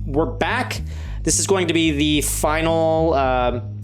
we're back. This is going to be the final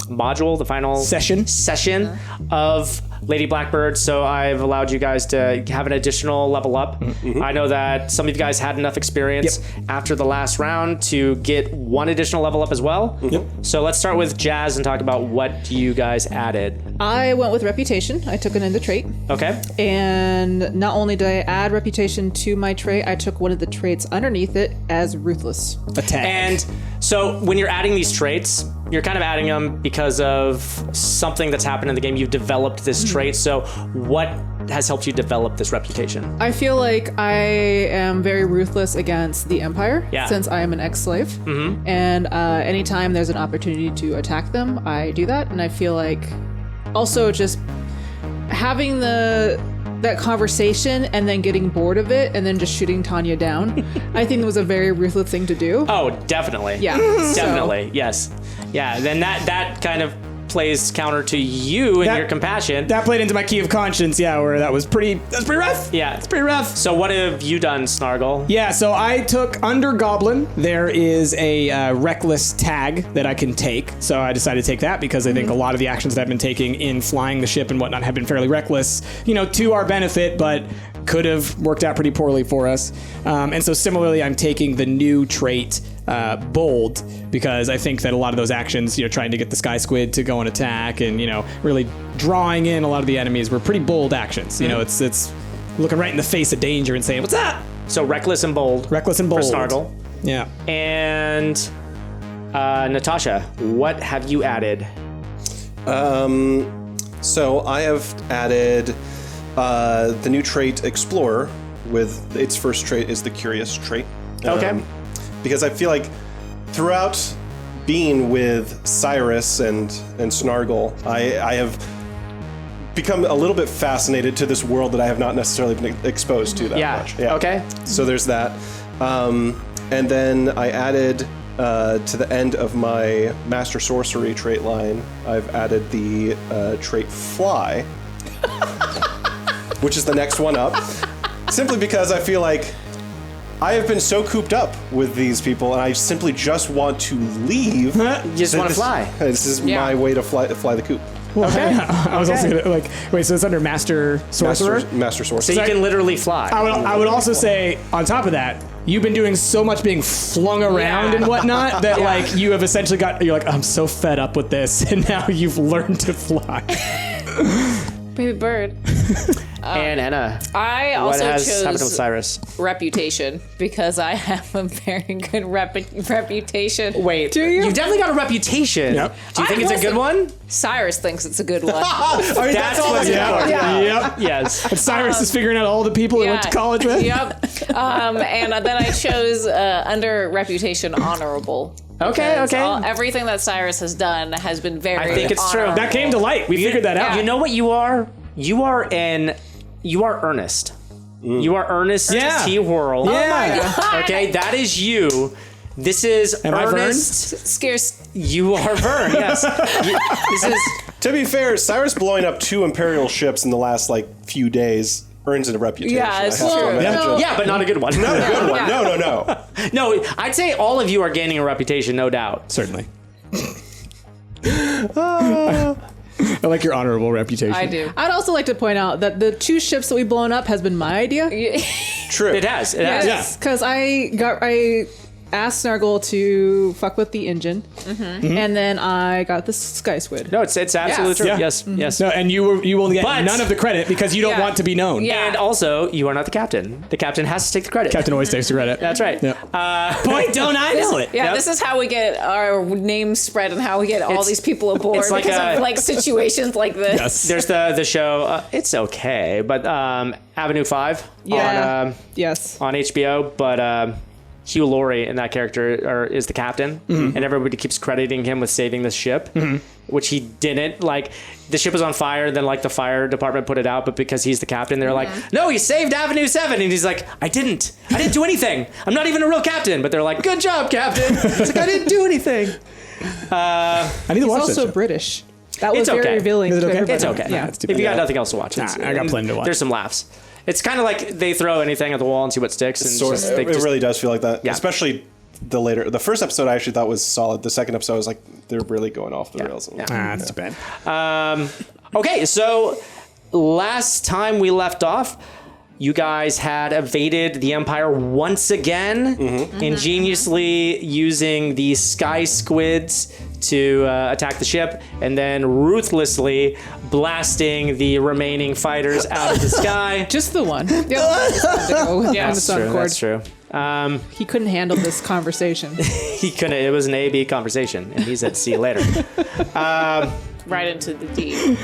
module, the final session of Lady Blackbird. So I've allowed you guys to have an additional level up. Mm-hmm. I know that some of you guys had enough experience after the last round to get one additional level up as well. Mm-hmm. So let's start with Jazz and talk about what you guys added. I went with reputation. I took an into trait. Okay. And not only did I add reputation to my trait, I took one of the traits underneath it as ruthless. Attack. And so when you're adding these traits, you're kind of adding them because of something that's happened in the game. You've developed this trait. So what has helped you develop this reputation? I feel like I am very ruthless against the Empire since I am an ex-slave. Mm-hmm. And anytime there's an opportunity to attack them, I do that. And I feel like also just having that conversation and then getting bored of it and then just shooting Tanya down, I think it was a very ruthless thing to do. Oh, definitely. Yeah. Definitely. Yes. Yeah. Then that kind of plays counter to you and your compassion. That played into my key of conscience, where that was pretty rough. Yeah. It's pretty rough. So what have you done, Snargle? Yeah, so I took under Goblin. There is a reckless tag that I can take. So I decided to take that because I think a lot of the actions that I've been taking in flying the ship and whatnot have been fairly reckless, to our benefit, but could have worked out pretty poorly for us. And so similarly, I'm taking the new trait, Bold, because I think that a lot of those actions, trying to get the Sky Squid to go and attack and, really drawing in a lot of the enemies were pretty bold actions. It's looking right in the face of danger and saying, what's up? So reckless and bold. Reckless and bold. For Snargle. Yeah. And Natasha, what have you added? So I have added the new trait Explorer with its first trait is the Curious trait. Okay. Because I feel like throughout being with Cyrus and Snargle, I have become a little bit fascinated to this world that I have not necessarily been exposed to that much. Yeah. Okay. So there's that. And then I added to the end of my Master Sorcery trait line, I've added the trait Fly, which is the next one up. Simply because I feel like I have been so cooped up with these people, and I simply just want to leave. You just want to fly. This is my way to fly the coop. Okay. I was also gonna wait. So it's under Master Sorcerer. Master Sorcerer. So you can literally fly. I would also say on top of that, you've been doing so much being flung around and whatnot that you have essentially you're like, I'm so fed up with this, and now you've learned to fly. Baby bird. And Anna, I also what has happened with chose Cyrus? reputation because I have a very good reputation. Wait, do you? You've definitely got a reputation. Yep. Do you think it's a good one? Cyrus thinks it's a good one. That's what's important. Yep. Yes. And Cyrus is figuring out all the people he went to college with. Yep. And then I chose under reputation honorable. Okay. Everything that Cyrus has done has been very I think it's honorable. true. That came to light. We figured that out. You know what you are? You are earnest. You are earnest T-Whirl. Yeah. Oh my God. Okay, that is you. This is Am Ernest. I Vern? Scarce. You are Vern, yes. This is... To be fair, Cyrus blowing up 2 Imperial ships in the last few days earns it a reputation. Yeah, it's true. Yeah, but not a good one. Not a good one. No. No, I'd say all of you are gaining a reputation, no doubt. Certainly. I like your honorable reputation. I do. I'd also like to point out that the 2 ships that we've blown up has been my idea. True. It has. Yes, because I asked Snargle to fuck with the engine, and then I got the Sky Squid. No, it's absolutely true. Yeah. Yes. No, and you will get none of the credit because you don't want to be known. Yeah. And also, you are not the captain. The captain has to take the credit. Captain always takes the credit. That's right. Yeah. Boy, don't I know it. Yeah, Yep. This is how we get our names spread and how we get all these people aboard it's like because of situations like this. Yes. There's the show. It's okay, but Avenue 5 Yes. on HBO, but Hugh Laurie in that character is the captain, and everybody keeps crediting him with saving this ship, which he didn't. Like, the ship was on fire, then the fire department put it out, but because he's the captain, they're like, no, he saved Avenue 7, and he's like, I didn't do anything. I'm not even a real captain. But they're like, good job, captain. He's like, I didn't do anything. I need to watch He's this also show. British. That was It's very okay. revealing. Is it to okay? everybody. It's okay. Yeah. If you got nothing else to watch, I got plenty to watch. There's some laughs. It's kind of like they throw anything at the wall and see what sticks. And It really does feel like that. Yeah. Especially the first episode I actually thought was solid. The second episode I was like, they're really going off the rails. That's too bad. Okay, so last time we left off, you guys had evaded the Empire once again, ingeniously using the sky squids to attack the ship, and then ruthlessly blasting the remaining fighters out of the sky. Just the one. The other one just had to go on its own accord. That's true. He couldn't handle this conversation. He couldn't. It was an A-B conversation, and he said, "See you later." Right into the deep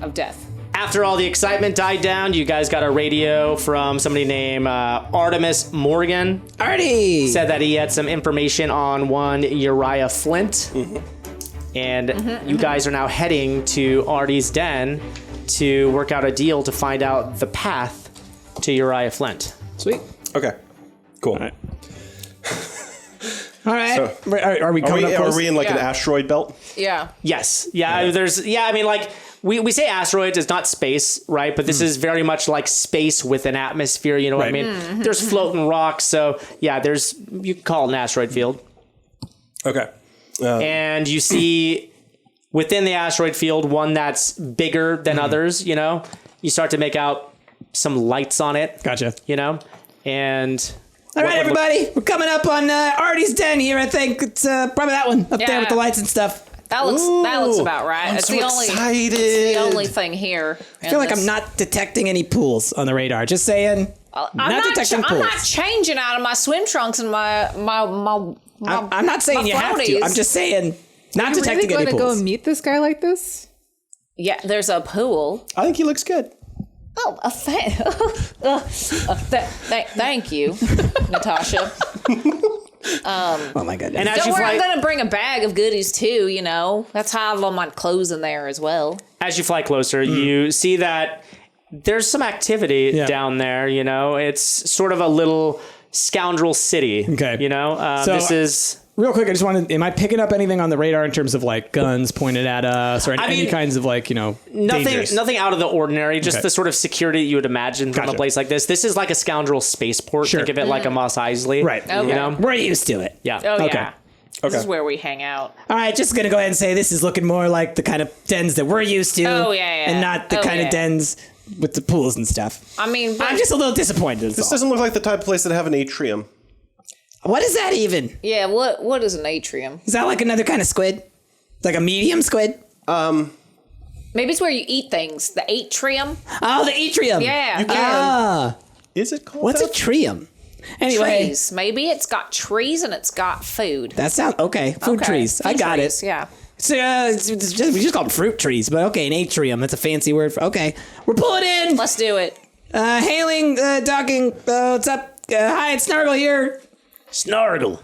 of death. After all the excitement died down, you guys got a radio from somebody named Artemis Morgan. Artie! Said that he had some information on one Uriah Flint. And you guys are now heading to Artie's den to work out a deal to find out the path to Uriah Flint. Sweet. Okay. Cool. All right. So, are we coming up close? Are we in like an Yeah. asteroid belt? Yeah. Yes. Yeah. I mean, like, we say asteroids, it's not space, right? But this is very much like space with an atmosphere, you know what I mean? There's floating rocks. So, yeah, you can call it an asteroid field. Okay. And you see within the asteroid field one that's bigger than others, you know? You start to make out some lights on it. Gotcha. You know? And... All right, everybody, we're coming up on Artie's den here. I think it's probably that one up there with the lights and stuff. That looks about right. It's so the only excited. It's the only thing here. I feel like I'm not detecting any pools on the radar. Just saying. I'm not changing out of my swim trunks and my I'm not saying you have to. floaties. I'm just saying not Are you detecting really any going to go pools. meet this guy like this? Yeah, there's a pool. I think he looks good. Oh, thank you, Natasha. Oh my goodness. And as Don't you worry, I'm fly, gonna bring a bag of goodies too. You know, that's how I have all my clothes in there as well. as you fly closer, you see that there's some activity down there. You know, it's sort of a little scoundrel city. Okay. You know, So, this is... Real quick, I just wanted, am I picking up anything on the radar in terms of like guns pointed at us or any kinds of like, dangerous? Nothing out of the ordinary, just the sort of security you would imagine from a place like this. This is like a scoundrel spaceport. Sure. Think of it like a Mos Eisley. Right. Okay. You know? We're used to it. Yeah. Oh Okay. yeah. This is where we hang out. All right, just going to go ahead and say this is looking more like the kind of dens that we're used to. Oh, yeah. And not the kind of dens with the pools and stuff. I mean, but I'm just a little disappointed. This doesn't look like the type of place that have an atrium. What is that even? yeah. What is an atrium? Is that like another kind of squid? Like a medium squid? Maybe it's where you eat things. The atrium. Oh, the atrium. Yeah. Ah, Is it called what's that? a trium? Anyway, Trees. Maybe it's got trees and it's got food. that sounds okay. Food Okay, trees. I food got trees, it. Yeah. So, we just call them fruit trees, but okay, an atrium. That's a fancy word for. Okay, we're pulling in. Let's do it. Hailing, docking. What's up? Hi, it's Snargle here. Snargle.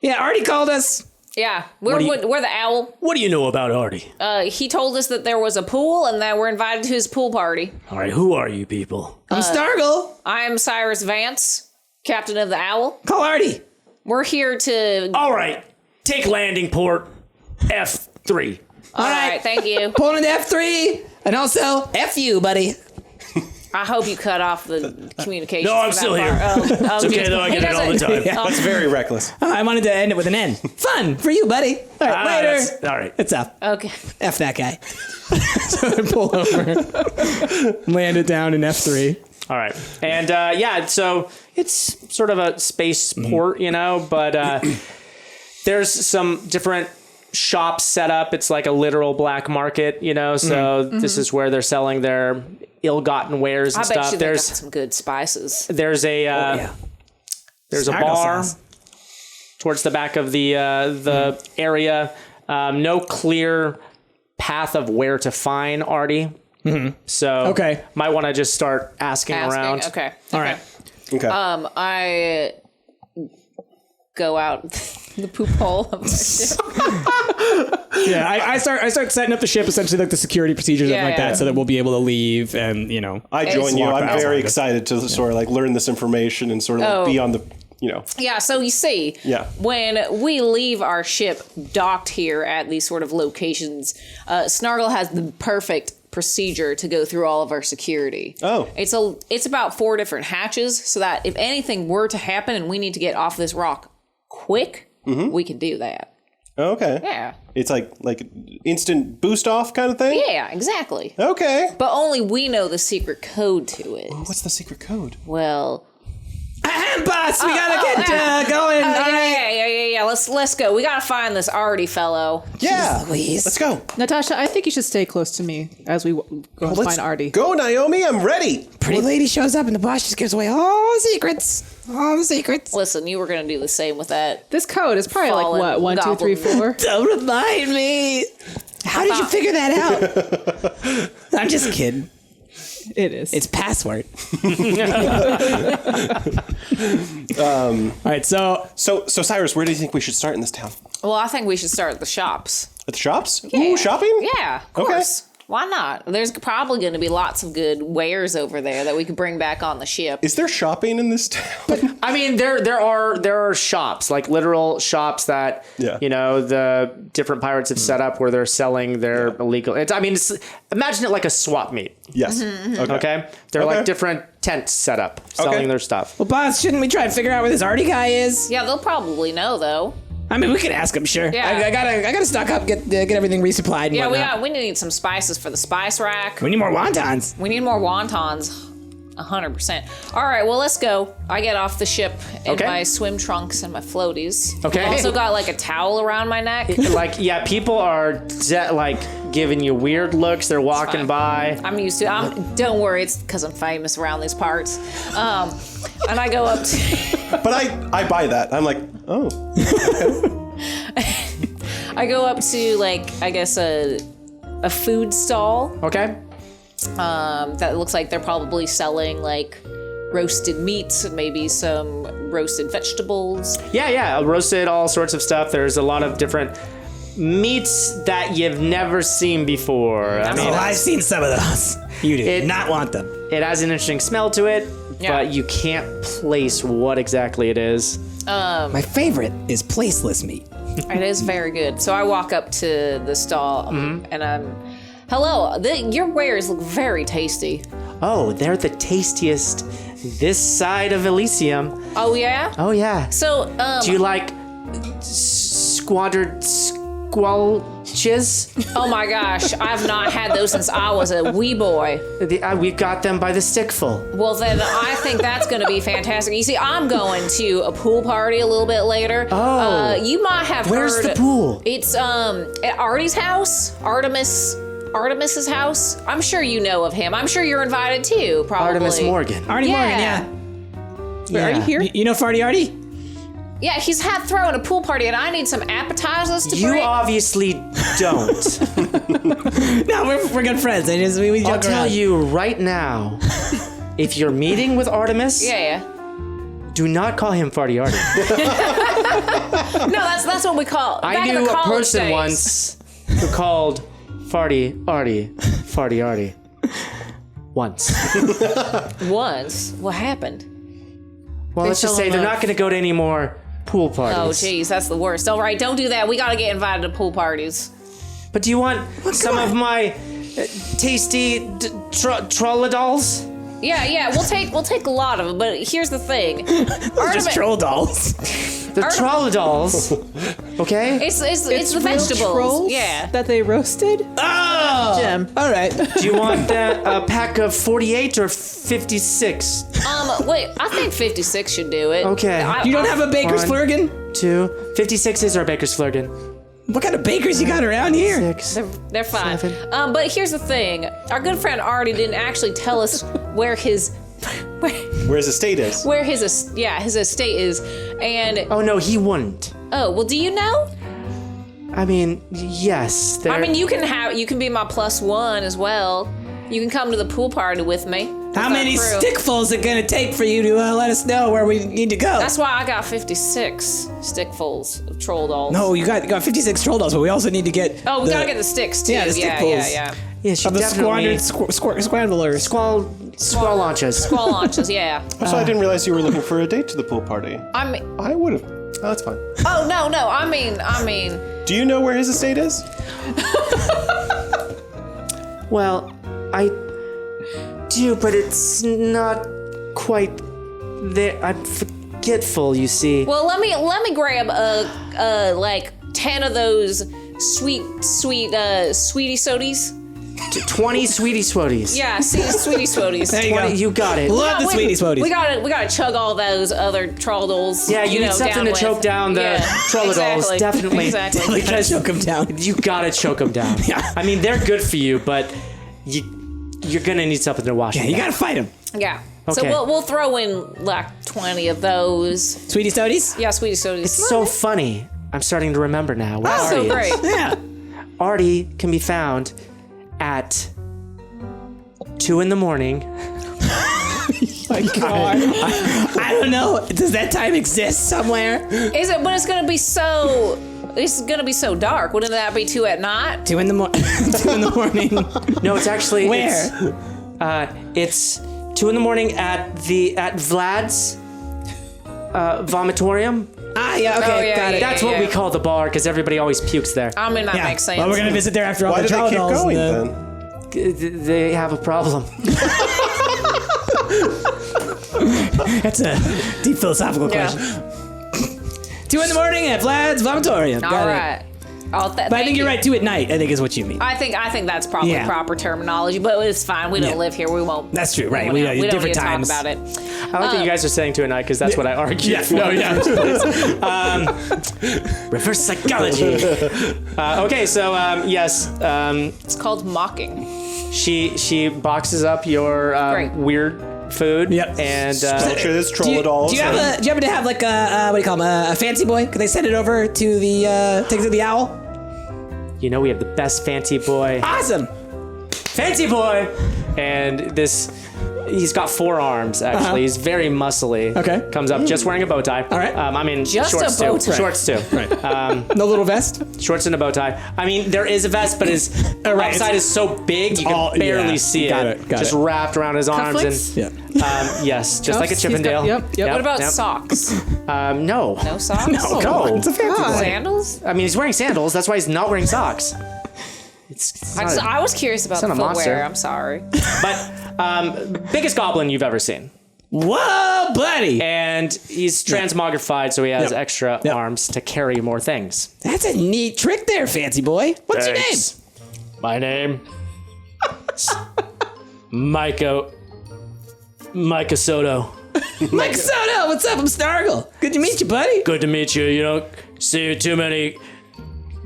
Yeah, Artie called us. Yeah. We're the owl. What do you know about Artie? He told us that there was a pool and that we're invited to his pool party. All right, who are you people? I'm Snargle. I'm Cyrus Vance, captain of the owl. Call Artie. We're here to. All right, take landing port F3. All right. Thank you. Pulling into F3, and also F you, buddy. I hope you cut off the communication. No, I'm still here. It's okay, though, I get it all the time. That's very reckless. I wanted to end it with an N. Fun for you, buddy. All right, later. All right. It's up. Okay. F that guy. So I pull over, land it down in F3. All right. And so it's sort of a space port, you know, but there's some different shops set up. It's like a literal black market, you know, so this is where they're selling their ill-gotten wares and I bet stuff. you they got some good spices. There's a there's a Snargle bar sauce. towards the back of the area. No clear path of where to find Artie. So might want to just start asking around. Okay. All right. Okay. I go out the poop hole of the ship. Yeah, I start setting up the ship, essentially like the security procedures and like Yeah. that, so that we'll be able to leave and I join you. walk I'm back. very excited to sort of like learn this information and sort of like be on the, Yeah, so you see, when we leave our ship docked here at these sort of locations, Snargle has the perfect procedure to go through all of our security. Oh. It's about 4 different hatches, so that if anything were to happen and we need to get off this rock quick, we can do that. Okay. Yeah. It's like instant boost off kind of thing? Yeah, exactly. Okay. But only we know the secret code to it. What's the secret code? Well... Boss, we gotta get going. Yeah. Let's go. We gotta find this Artie fellow. Yeah. Louise. Let's go. Natasha, I think you should stay close to me as we go find Artie. Go, Naomi. I'm ready. Pretty lady shows up and the boss just gives away all the secrets. All the secrets. Listen, you were gonna do the same with that. This code is probably Fallen like, what, 1, 2, 3, 4? Don't remind me. How did you figure that out? I'm just kidding. It is. It's password. All right, so Cyrus, where do you think we should start in this town? Well, I think we should start at the shops. At the shops? Yeah. Ooh, shopping? Yeah, of course. Why not? There's probably going to be lots of good wares over there that we could bring back on the ship. Is there shopping in this town? I mean, there are shops, like literal shops that the different pirates have set up where they're selling their illegal. Imagine it like a swap meet. Yes. Okay. They're like different tents set up selling their stuff. Well, boss, shouldn't we try to figure out where this Artie guy is? Yeah, they'll probably know though. I mean, we could ask him, sure. Yeah. I gotta stock up, get everything resupplied. And whatnot. we need some spices for the spice rack. We need more wontons. We need more wontons. 100%. All right, well, let's go. I get off the ship in my swim trunks and my floaties. Okay. I've also got like a towel around my neck. People are giving you weird looks. They're walking by. I'm used to it. Don't worry, it's because I'm famous around these parts. And I go up to... But I buy that. I'm like, oh. I go up to, like, I guess a food stall. Okay. That looks like they're probably selling, like, roasted meats and maybe some roasted vegetables. Yeah, roasted all sorts of stuff. There's a lot of different meats that you've never seen before. I've seen some of those. You do not want them. It has an interesting smell to it, but you can't place what exactly it is. My favorite is placeless meat. It is very good. So I walk up to the stall and I'm... Hello, your wares look very tasty. Oh, they're the tastiest this side of Ilysium. Oh, yeah? Oh, yeah. So, do you like squandered squelches? Oh my gosh, I've not had those since I was a wee boy. We got them by the stickful. Well, then I think that's going to be fantastic. You see, I'm going to a pool party a little bit later. Oh. You might have heard... Where's the pool? It's at Artie's house. Artemis's house. I'm sure you know of him. I'm sure you're invited too, probably. Artemis Morgan. Artie Morgan, yeah. Wait, are you here? You know Farty Artie? Yeah, he's throwing a pool party, and I need some appetizers to bring. You obviously don't. No, we're good friends. We joke I'll tell around. you right now, if you're meeting with Artemis, do not call him Farty Artie. No, that's what we call. I knew a person once who called Farty Artie. Once. Once? What happened? Well, let's just say they're not going to go to any more pool parties. Oh, geez, that's the worst. All right, don't do that. We got to get invited to pool parties. But do you want some of my tasty trolladolls? Yeah, we'll take a lot of them. But here's the thing. Just troll dolls. The trolladolls. Okay? It's the real vegetables. Trolls that they roasted? Oh! Jim. All right. Do you want a pack of 48 or 56? Wait, I think 56 should do it. Okay. You don't have a baker's flurgan? 2. 56 is our baker's flurgan. What kind of bakers you got around here? 6. They're fine. 7. But here's the thing. Our good friend Artie didn't actually tell us where his estate is. Where his estate is. And oh no, he wouldn't. Oh, well, do you know? I mean, yes. I mean, you can be my +1 as well. You can come to the pool party with me. How many stickfuls is it gonna take for you to let us know where we need to go? That's why I got 56 stickfuls of troll dolls. No, you got 56 troll dolls, but we also need to get. Oh, we gotta get the sticks too. Yeah, the stickfuls. Yeah. Yeah, she of the definitely squandered scramblers. Squall launches. Squall launches, yeah. So I didn't realize you were looking for a date to the pool party. I mean, I would have. Oh, that's fine. Oh no. I mean. Do you know where his estate is? Well, I do, but it's not quite there. forgetful, you see. Well, let me grab like 10 of those sweetie sodies. 20 sweetie sweaties. Yeah, sweetie sodies. There you go. You got it. Love the sweetie sweaties. We gotta chug all those other trolldols. Yeah, you need something to choke down the trolladols, definitely. Exactly. Because choke them down. You gotta choke them down. Yeah. I mean, they're good for you, but you're gonna need something to wash Yeah, them you down. gotta fight them. Yeah. Okay. So we'll throw in like 20 of those. Sweetie sodies? Yeah, sweetie sodies. It's so funny. I'm starting to remember now. Where That's so Artie is. great. Yeah. Artie can be found at 2 a.m. My God. I don't know. Does that time exist somewhere? Is it? But it's gonna be so. It's gonna be so dark. Wouldn't that be 2 at night? 2 in the morning. 2 in the morning. No, it's actually Where? It's 2 a.m. at Vlad's vomitorium. Ah, yeah, okay, Oh, yeah, got it. That's what we call the bar because everybody always pukes there. I mean, that Yeah. makes sense. Well, we're gonna visit there after all Why the do they keep troll going dolls. then? They have a problem. That's a deep philosophical Yeah. question. 2 in the morning at Vlad's vomitorium. All Got it. right. But I think you're right. 2 at night, I think is what you mean. I think that's probably Yeah. proper terminology, but it's fine. We don't Yeah. live here. We won't. That's true, right. We We don't, know, we don't different need to times. talk about it. I like that you guys are saying 2 at night because that's what I argued for. No, yeah. Reverse psychology. Okay, so yes, It's called mocking. she boxes up your Great. weird food. Yep. And Sculptures, Do you trolladolls. happen to have like a what do you call him, a fancy boy? Could they send it over to the take it to the owl? you know we have the best fancy boy. Awesome. Fancy boy! And he's got 4 arms, actually. He's very muscly. Okay. Comes up just wearing a bow tie. All right. I mean, Just shorts a bow too. tie. Shorts too. Right. No little vest. Shorts and a bow tie. I mean, there is a vest, but his Right, upside is so big you can all- barely yeah. see it. Got it, got just it. wrapped around his arms. Cufflinks? Yeah. And yes, just like a Cuffs? He's got- Chippendale. yep. What about yep. socks? No. No socks? No. It's a fancy boy. Sandals? I mean, he's wearing sandals. That's why he's not wearing socks. It's not a- I was curious about the not a footwear. monster. I'm sorry. but biggest goblin you've ever seen. Whoa, buddy. And he's transmogrified, so he has Yep. extra Yep. arms to carry more things. That's a neat trick there, fancy boy. What's Thanks. My name? Micah Soto. your name? Mike Soto. What's up? I'm Snargle. Good to meet you, buddy. Good to meet you. You don't see too many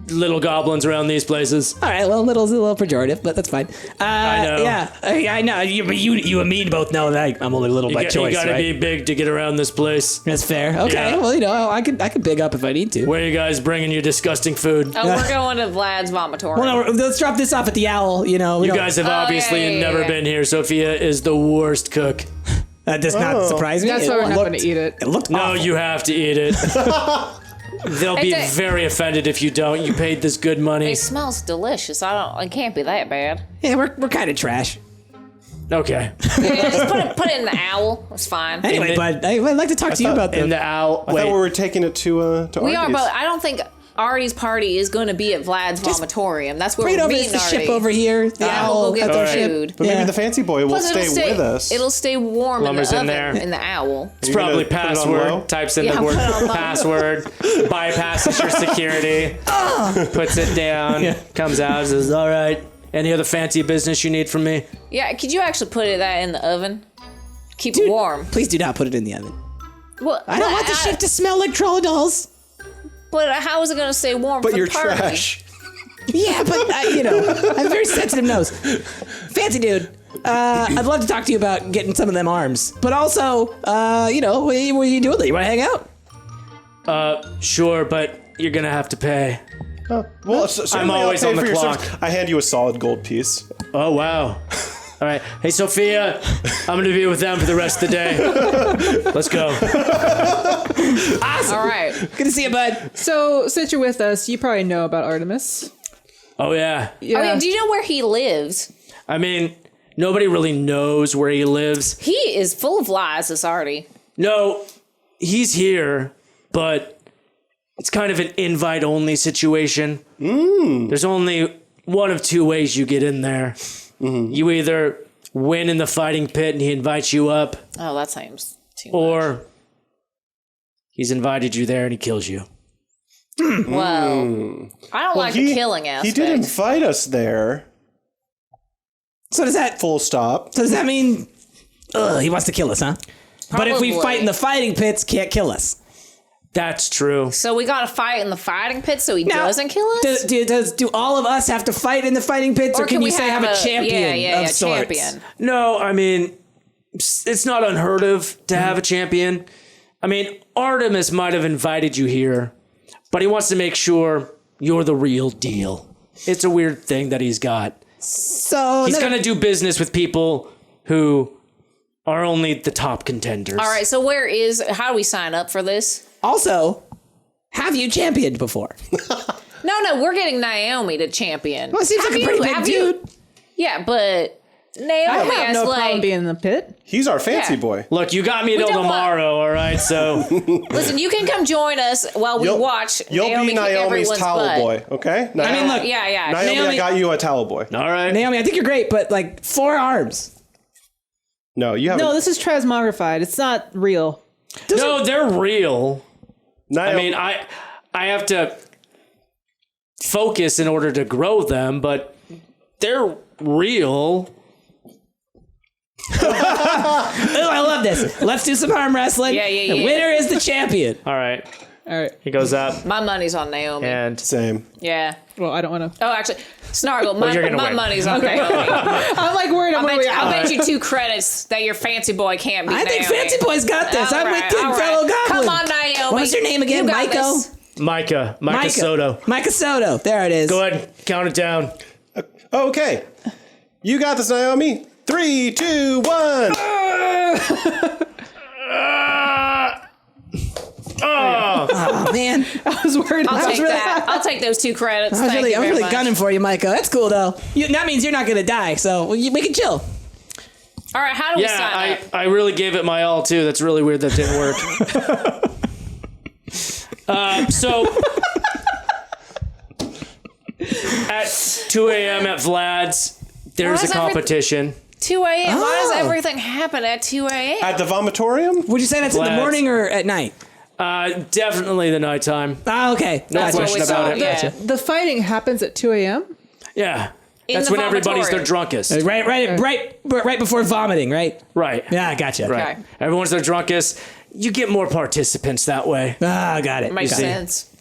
little goblins around these places. All right, well, little's a little pejorative, but that's fine. I know. Yeah, I know. You and me both know that I'm only little by choice, You gotta right? be big to get around this place. That's fair. Okay, Yeah. well, I could big up if I need to. Where are you guys bringing your disgusting food? Oh, we're going to Vlad's vomitorium. Well, no, let's drop this off at the owl. You guys have obviously yeah. never been here. Sophia is the worst cook. That does not surprise me. That's why we're not going to eat it. It looked No, awful. you have to eat it. They'll be It's a- very offended if you don't. You paid this good money. It smells delicious. It can't be that bad. Yeah, we're kind of trash. Okay. Yeah, just put it in the owl. It's fine. Anyway, the- bud, I'd like to talk to you about In the. the owl. I Wait. thought we were taking it to We are, Artie's. but I don't think Artie's party is going to be at Vlad's vomitorium. That's where Right we're over meeting the Artie. ship over here. The Yeah, owl. we'll go get at the the ship. food. But maybe Yeah. the fancy boy will Plus, stay with us. It'll stay warm Lumber's in in the there. oven in the owl. It's You're probably gonna put it on low? password. Types in Yeah, the put word it on low. password. Bypasses your security. Puts it down. Comes out. Says, "All right. Any other fancy business you need from me?" Yeah, could you actually put that in the oven? Keep it warm. Please do not put it in the oven. Well, I don't want the ship to smell like trolladolls. But how is it going to stay warm But for you're the party? trash. Yeah, but I have a very sensitive nose. Fancy dude. I'd love to talk to you about getting some of them arms, but also, what are you doing? You want to hang out? Sure, but you're gonna have to pay. Well, certainly I'll always pay on the for your clock. service. I hand you a solid gold piece. Oh wow. All right. Hey, Sophia, I'm gonna be with them for the rest of the day. Let's go. Awesome. All right. Good to see you, bud. So, since you're with us, you probably know about Artemis. Oh yeah. Yeah. Oh, yeah. Do you know where he lives? I mean, nobody really knows where he lives. He is full of lies, this Artie. No, he's here, but it's kind of an invite-only situation. There's only one of 2 ways you get in there. You either win in the fighting pit and he invites you up, Oh, that seems too much. or he's invited you there and he kills you. Well, I don't like the killing aspect. He did invite us there. So does that... Full stop. So does that mean... he wants to kill us, huh? But if we fight in the fighting pits, can't kill us. That's true. So we gotta fight in the fighting pit so he doesn't kill us? Do all of us have to fight in the fighting pits, or can you say have a champion of sorts? Champion. No, I mean, it's not unheard of to have a champion. I mean, Artemis might have invited you here, but he wants to make sure you're the real deal. It's a weird thing that he's got. So he's going to do business with people who are only the top contenders. All right, so how do we sign up for this? Also, have you championed before? No, we're getting Naomi to champion. Well, it seems like a pretty big dude. Yeah, but Naomi I have no problem being in the pit. He's our fancy boy. Look, you got me till tomorrow, all right? So listen, you can come join us while we watch. You'll Naomi be Naomi's towel butt. boy, okay? I mean, look. Yeah. Naomi, I got you a towel boy. All right. Naomi, I think you're great, but like 4 arms. No, you haven't. No, this is transmogrified. It's not real. No, they're real. Naomi, I mean, I have to focus in order to grow them, but they're real. Oh, I love this. Let's do some arm wrestling. Yeah. The winner is the champion. All right. All right. He goes up. My money's on Naomi. And Same. Yeah. Well, I don't want to. Oh, actually, Snargle, my win. money's on Naomi. I'm like worried. I'll bet you 2 credits that your fancy boy can't beat I think Naomi. Fancy Boy's got this. I'm with you, fellow goblin. Come on, Naomi. What's your name again? You got Maiko? this. Micah Soto. Micah Soto. There it is. Go ahead, count it down. Okay. You got this, Naomi. 3, 2, 1. Oh, man. I was worried. I'll take those 2 credits. I was Thank you very really much. gunning for you, Micah. That's cool, though. That means you're not going to die, so we can chill. All right, how do we sign up? I really gave it my all, too. That's really weird that didn't work. So, at 2 a.m. at Vlad's, there's a competition. 2 a.m. Why does everything happen at 2 a.m.? At the vomitorium? Would you say that's in the morning or at night? Definitely the nighttime. Oh, okay. No question about it. Yeah. The fighting happens at 2 a.m. Yeah. In That's the when everybody's their vomitorium. drunkest. Right before vomiting, right? Right. Yeah, I gotcha. Right. Okay. Everyone's their drunkest. You get more participants that way. Ah, got it. Makes Got it. sense.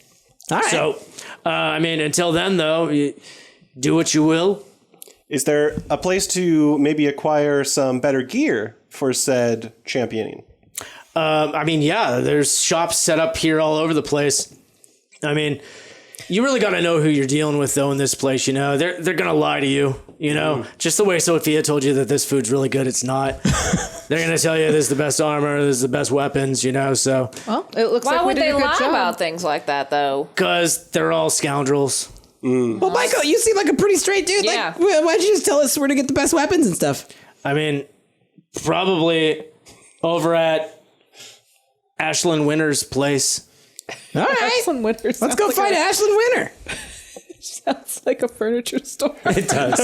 All right. So, I mean, until then, though, you do what you will. Is there a place to maybe acquire some better gear for said championing? I mean, yeah, there's shops set up here all over the place. I mean, you really got to know who you're dealing with, though, in this place, you know. They're going to lie to you, you know. Just the way Sophia told you that this food's really good, it's not. They're going to tell you this is the best armor, this is the best weapons, you know, so. Well, it looks Why like we would did they a good lie job. about things like that, though? Because they're all scoundrels. Well, Michael, you seem like a pretty straight dude. Yeah. Like, why'd you just tell us where to get the best weapons and stuff? I mean, probably over at Ashlyn Winter's place. All right. Ashlyn Winter. Let's go find Ashlyn Winter. Sounds like a furniture store. It does.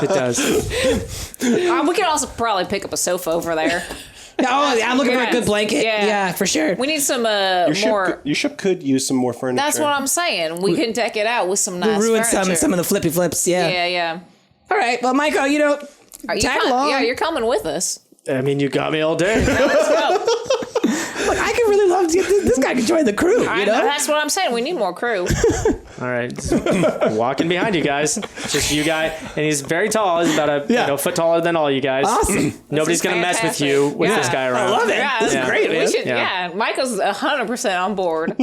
It does. We could also probably pick up a sofa over there. Oh, yeah, I'm looking for a good blanket. Yeah. Yeah, for sure. We need some Your ship could use some more furniture. That's what I'm saying. We can deck it out with some nice We'll ruin furniture. some of the flippy flips. Yeah. Yeah. All right. Well, Michael, Are you tag along. Yeah, you're coming with us. I mean, you got me all day. Let's go. Look, I could really love to get this guy could join the crew. You know? That's what I'm saying. We need more crew. All right, walking behind you guys, just you guy, and he's very tall. He's about a foot taller than all you guys. Awesome. Nobody's gonna mess with you with this guy around. I love it. Yeah, This is great, man. We should, Michael's 100% on board.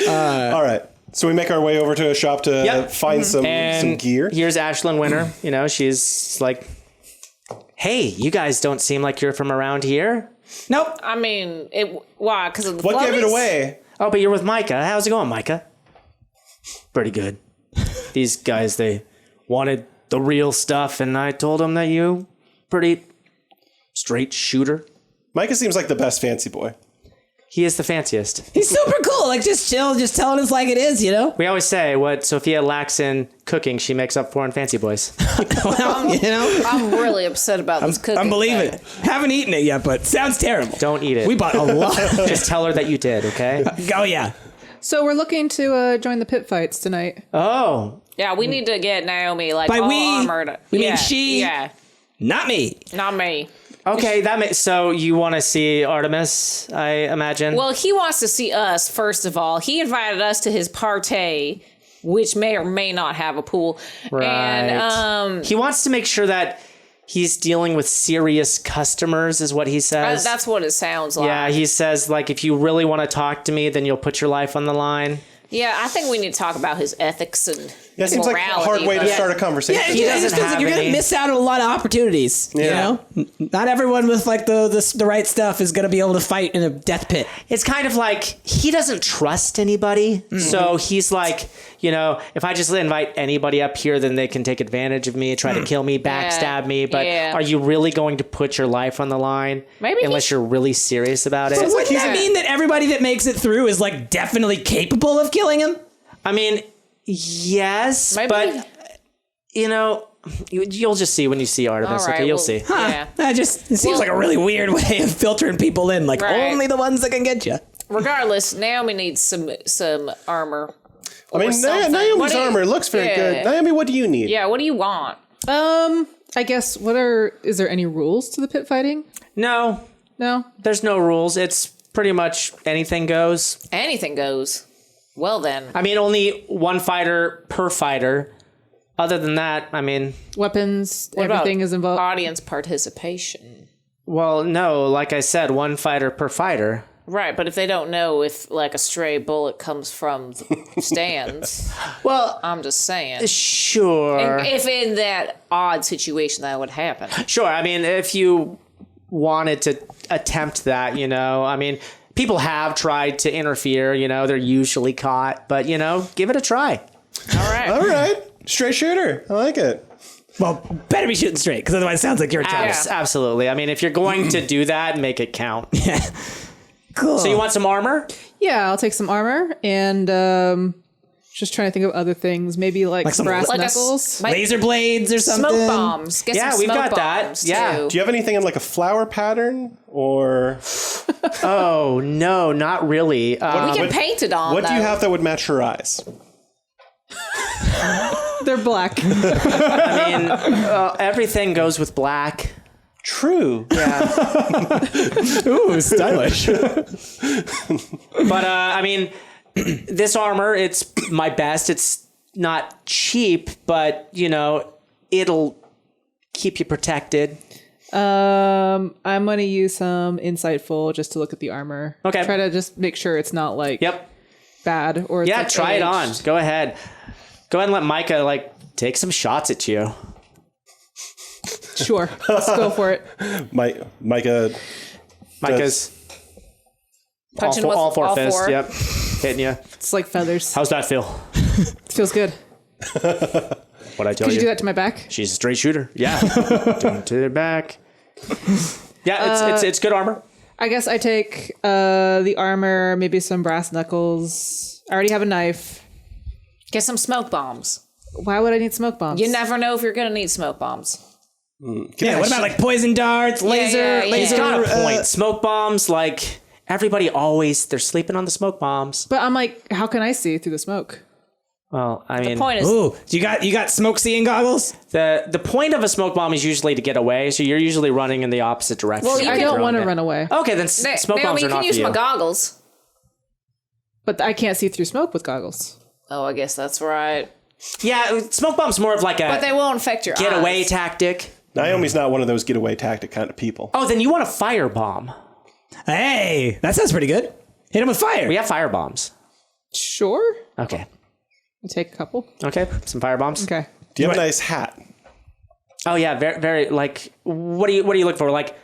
All right. So we make our way over to a shop to find some gear. Here's Ashlyn Winter. You know, she's like, "Hey, you guys don't seem like you're from around here." Nope. I mean, why? Because of the What gave it flummies? away? Oh, but you're with Micah. How's it going, Micah? Pretty good. These guys, they wanted the real stuff, and I told them that you pretty straight shooter. Micah seems like the best fancy boy. He is the fanciest. He's super cool. Like, just chill, just telling us like it is, you know? We always say what Sophia lacks in cooking, she makes up for in Fancy Boys. Well, you know? I'm really upset about this cooking. I'm believing thing. it. Haven't eaten it yet, but sounds terrible. Don't eat it. We bought a lot. Just tell her that you did, okay? Oh, yeah. So we're looking to join the pit fights tonight. Oh. Yeah, we need to get Naomi like By all we, armored. we mean Yeah, she. Yeah, Not me. not me. Okay, that makes so you want to see Artemis, I imagine. Well, he wants to see us, first of all. He invited us to his party, which may or may not have a pool. right. And he wants to make sure that he's dealing with serious customers, is what he says. that's what it sounds like. Yeah, he says, like, if you really want to talk to me, then you'll put your life on the line. Yeah, I think we need to talk about his ethics and Yeah, it seems like a hard way to start a conversation. Yeah, He it doesn't just feels like have you're gonna any. miss out on a lot of opportunities. You Yeah. know, not everyone with like the right stuff is gonna be able to fight in a death pit. It's kind of like he doesn't trust anybody. So he's like, you know, if I just invite anybody up here, then they can take advantage of me, try to kill me, backstab me. But are you really going to put your life on the line? Maybe unless you're really serious about it. So wouldn't that mean that everybody that makes it through is like definitely capable of killing him? I mean, yes, Maybe. but you know, you'll just see when you see Artemis. All right, Okay, you'll well, see. Yeah. That just it seems like a really weird way of filtering people in. Like Right. only the ones that can get you. Regardless, Naomi needs some armor. I mean, something. What Naomi's do you- armor looks very good. Naomi, what do you need? Yeah, what do you want? I guess is there any rules to the pit fighting? No, No? there's no rules. It's pretty much anything goes. Anything goes. Well then. I mean, only one fighter per fighter. Other than that, I mean, Weapons, What about everything is involved. audience participation. well, no, like I said, one fighter per fighter. Right, but if they don't know if like a stray bullet comes from the stands, Well, I'm just saying. sure. If in that odd situation that would happen. Sure. I mean, if you wanted to attempt that, you know, I mean, people have tried to interfere, you know, they're usually caught, but, you know, give it a try. All right. All right. Straight shooter. I like it. Well, better be shooting straight because otherwise it sounds like you're a trouble. Absolutely. I mean, if you're going to do that, make it count. Cool. So you want some armor? Yeah, I'll take some armor and just trying to think of other things. Maybe like some brass like a knuckles. laser blades or something? Smoke bombs. Get Yeah, some we've smoke got that. bombs, Yeah. too. Do you have anything in like a flower pattern or Oh, no, not really. We can what- paint it on. what do you though. have that would match your eyes? They're black. I mean, everything goes with black. True. Ooh, stylish. But, I mean, this armor, it's my best. It's not cheap, but, you know, it'll keep you protected. I'm gonna use some insightful just to look at the armor. Okay. Try to just make sure it's not like Yep. bad or it's Yeah, like try it on. aged. Go ahead. Go ahead and let Micah, like, take some shots at you. Sure, let's go for it. Micah. Micah's Punching with all four all fists. four? Yep. Hitting you. It's like feathers. How's that feel? It feels good. What I tell Could you you? do that to my back? She's a straight shooter. Yeah. Doing to their back. Yeah, it's good armor. I guess I take the armor, maybe some brass knuckles. I already have a knife. Get some smoke bombs. Why would I need smoke bombs? You never know if you're going to need smoke bombs. Yeah, what about like poison darts, laser? yeah, yeah. He's laser got a point. Smoke bombs, like, everybody always, they're sleeping on the smoke bombs. But I'm like, how can I see through the smoke? Well, I mean, Point is, Ooh, you got smoke seeing goggles? the point of a smoke bomb is usually to get away, so you're usually running in the opposite direction. Well, you I can- don't want to run away. Okay, then smoke bombs Naomi, are you not can for use you. my goggles. But I can't see through smoke with goggles. Oh, I guess that's right. Yeah, smoke bomb's more of like But a they won't affect your getaway eyes. tactic. Naomi's not one of those getaway tactic kind of people. Oh, then you want a fire bomb. Hey, that sounds pretty good. Hit him with fire. We have fire bombs. Sure. Okay. I'll take a couple. Okay, some fire bombs. Okay. Do you have a nice hat? Oh yeah, very, very like. What do you look for? Like,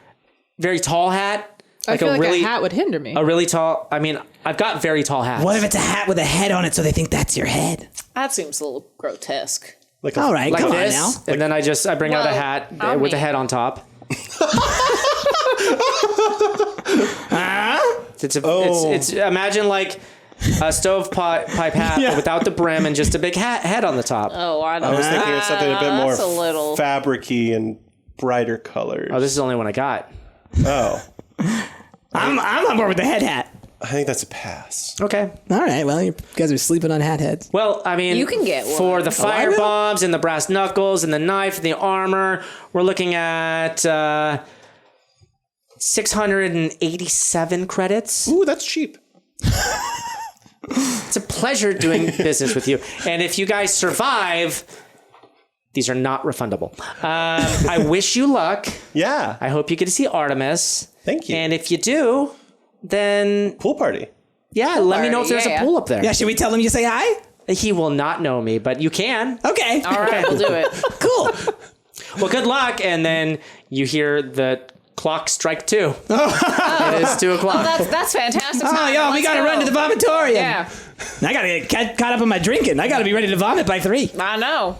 very tall hat. I feel like a hat would hinder me. A really tall. I mean, I've got very tall hats. What if it's a hat with a head on it so they think that's your head? That seems a little grotesque. Like a, All right, like come this? on now. And then I bring out a Well, hat I with a mean- head on top. It's imagine like a stovepipe hat but without the brim and just a big head on the top. Oh, I don't know. I was thinking of something a bit more a little fabric-y and brighter colors. Oh, this is the only one I got. Oh. I'm on board with the head hat. I think that's a pass. Okay. All right, well, you guys are sleeping on hat heads. Well, I mean, You can get one. for the I fire will. bombs and the brass knuckles and the knife and the armor. We're looking at 687 credits. Ooh, that's cheap. It's a pleasure doing business with you. And if you guys survive, these are not refundable. I wish you luck. Yeah. I hope you get to see Artemis. Thank you. And if you do, then Pool party. let me know if there's a pool up there. Yeah, should we tell him you say hi? He will not know me, but you can. Okay. All right, we'll do it. Cool. Well, good luck. And then you hear the clock strike 2. It is 2 o'clock. That's fantastic. Oh, y'all, we gotta run to the vomitorium. Yeah, I gotta get caught up on my drinking. I gotta be ready to vomit by 3. I know.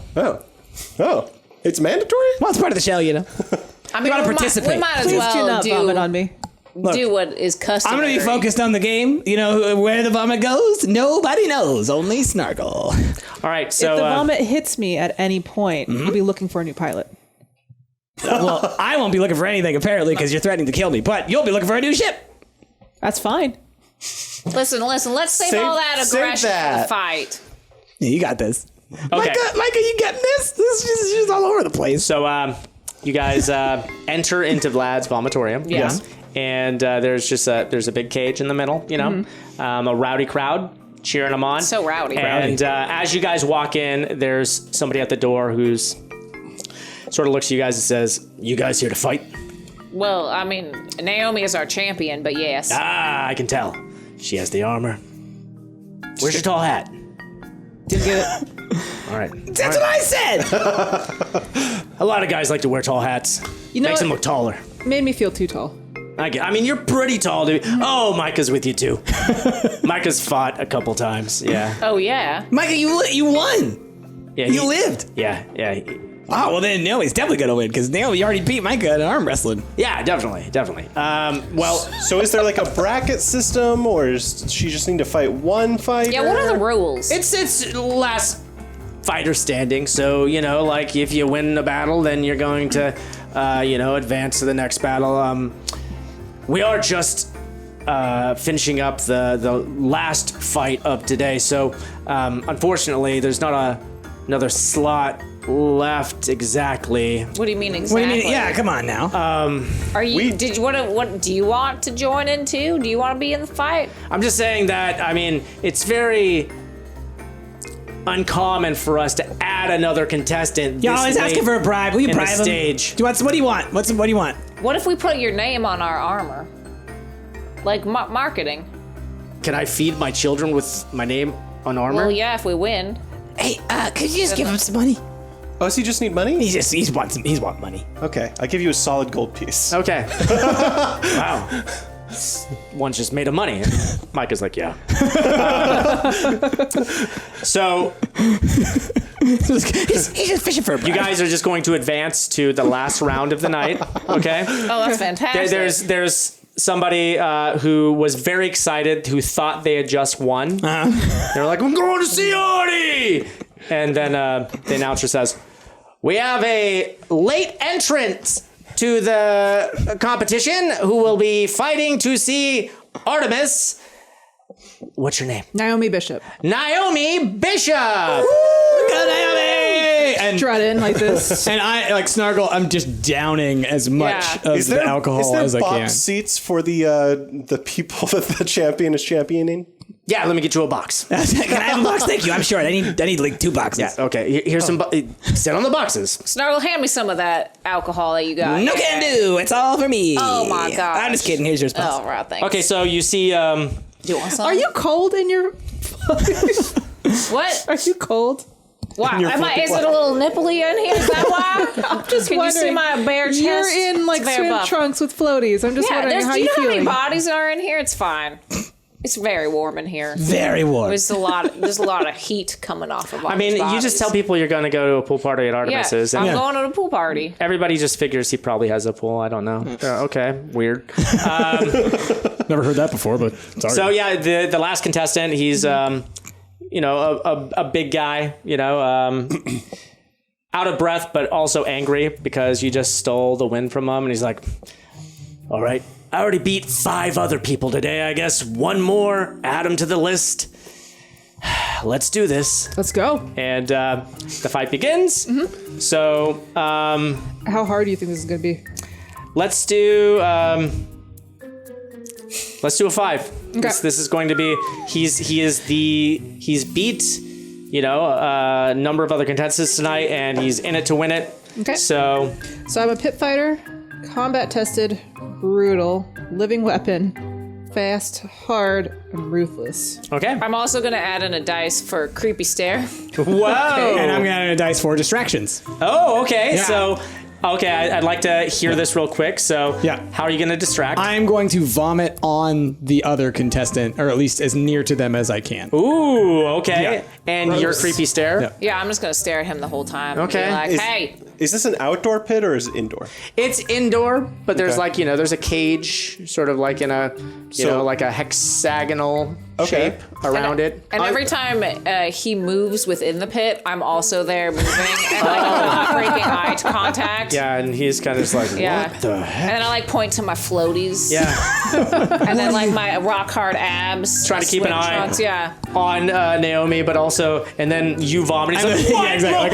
Oh. It's mandatory? Well, it's part of the show, you know. I mean, wanna we participate. we might as Please do well not vomit on me. do what is customary. I'm gonna be focused on the game. You know where the vomit goes? Nobody knows. Only Snargle. All right. So If the vomit hits me at any point, we'll be looking for a new pilot. Well, I won't be looking for anything apparently because you're threatening to kill me. But you'll be looking for a new ship. That's fine. Listen. Let's save all that save aggression for that. the fight. Yeah, you got this. Okay. Micah, you getting this? This is just all over the place. So you guys enter into Vlad's vomitorium. Yeah. Yes. And there's a big cage in the middle. You know, a rowdy crowd cheering them on. So rowdy. And as you guys walk in, there's somebody at the door who's sort of looks at you guys and says, "You guys here to fight?" Well, I mean, Naomi is our champion, but yes. Ah, I can tell. She has the armor. Where's your tall hat? Didn't get it. All right. That's what I said. A lot of guys like to wear tall hats. You know Makes what? them look taller. Made me feel too tall. I mean, you're pretty tall, dude. Oh, Micah's with you too. Micah's fought a couple times. Yeah. Oh yeah. Micah, you won. Yeah. You lived. Yeah. Oh, well then Naomi's definitely gonna win because Naomi already beat Micah in arm wrestling. Yeah, definitely. Well, So is there like a bracket system, or does she just need to fight one fighter? Yeah. What are the rules? it's last fighter standing. So like if you win a battle, then you're going to, advance to the next battle. We are just finishing up the last fight of today. So unfortunately, there's not another slot left exactly. What do you mean What exactly? do you mean? Yeah, come on now. Are you? What do you want to join in too? Do you want to be in the fight? I'm just saying that, I mean, it's very uncommon for us to add another contestant. Y'all always asking for a bribe. Will you in the bribe him? stage. What do you want? What do you want? What if we put your name on our armor? Like marketing. Can I feed my children with my name on armor? Well, yeah, if we win. Hey, could you just give him some money? Oh, does he just need money? He's want money. Okay, I give you a solid gold piece. Okay. Wow. One just made of money. Micah's like, yeah. So he's just fishing for a bribe. you guys are just going to advance to the last round of the night. Okay. Oh, that's fantastic. There's somebody who was very excited, who thought they had just won. They're like, I'm going to see Artie! And then the announcer says, we have a late entrant to the competition who will be fighting to see Artemis. What's your name? Naomi Bishop. Naomi Bishop! Go Naomi! And Strut in like this. And I, like Snargle, I'm just downing as much Yeah. of the alcohol as I box can. seats for the people that the champion is championing? Yeah, let me get you a box. Can I have a box? Thank you. I'm short. I need like 2 boxes. Yeah, okay. Here's some. Sit on the boxes. Snargle, hand me some of that alcohol that you got. No can do. It's all for me. Oh my god. I'm just kidding. Here's your sponsor. Oh, right, thanks. Okay, so you see. Do you want some? Are you cold in your... What? Are you cold? Wow. your Is it a little nipply in here? Is that why? I'm just Can you see wondering. my bare chest? You're in like It's very swim buff. trunks with floaties. I'm just Yeah, wondering how do you you know how many feeling. bodies are in here? It's fine. It's very warm in here. Very warm. There's a lot of heat coming off of all I mean, you just tell people you're going to go to a pool party at Artemis's. I'm going to a pool party. Everybody just figures he probably has a pool. I don't know. Okay, weird. Never heard that before, but sorry. So yeah, the last contestant, he's a big guy, out of breath, but also angry because you just stole the win from him. And he's like, all right, I already beat 5 other people today. I guess one more, add them to the list. Let's do this. Let's go. And the fight begins. Mm-hmm. So how hard do you think this is going to be? Let's do a 5. Okay. This is going to be he's beat a number of other contestants tonight, and he's in it to win it. Okay. So I'm a pit fighter, combat tested, brutal, living weapon, fast, hard, and ruthless. okay. I'm also going to add in a dice for creepy stare. Whoa. And I'm going to add a dice for distractions. Oh, okay. Yeah. So I'd like to hear this real quick. So Yeah. how are you going to distract? I'm going to vomit on the other contestant, or at least as near to them as I can. Ooh, okay. Yeah. And your creepy stare? Yeah. Yeah, I'm just going to stare at him the whole time. Okay. And be like, hey. Is this an outdoor pit or is it indoor? It's indoor, but there's Okay. there's a cage sort of like in a, like a hexagonal shape around it. And every time he moves within the pit, I'm also there moving and not breaking eye contact. Yeah, and he's kind of just like, Yeah. what the heck? And then I point to my floaties. Yeah. And then my rock hard abs. Trying to keep an sweat eye trunks, yeah. on Naomi, but also, and then you vomit. He's like, Yeah, exactly. Like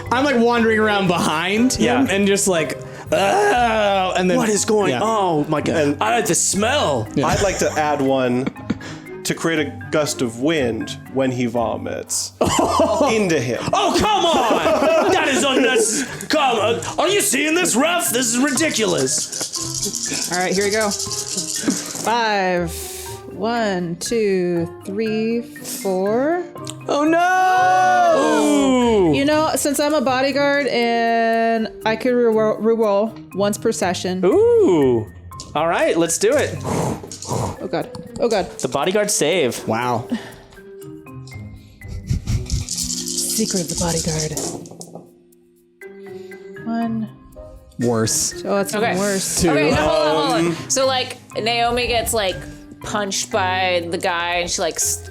I'm like wandering around behind him and just like, oh, and then what is going on? Yeah. Oh my God. And- I had the smell. I'd like to add one to create a gust of wind when he vomits into him. Oh, come on. That is unnecessary. Come on. Are you seeing this, ref? This is ridiculous. All right, here we go. 5. 1, 2, 3, 4. oh no! Ooh. Since I'm a bodyguard and I could reroll once per session. Ooh. All right, let's do it. Oh god. Oh god. The bodyguard save. Wow. Secret of the bodyguard. 1. Worse. Oh, that's even worse. Okay, no, hold on. So Naomi gets punched by the guy and she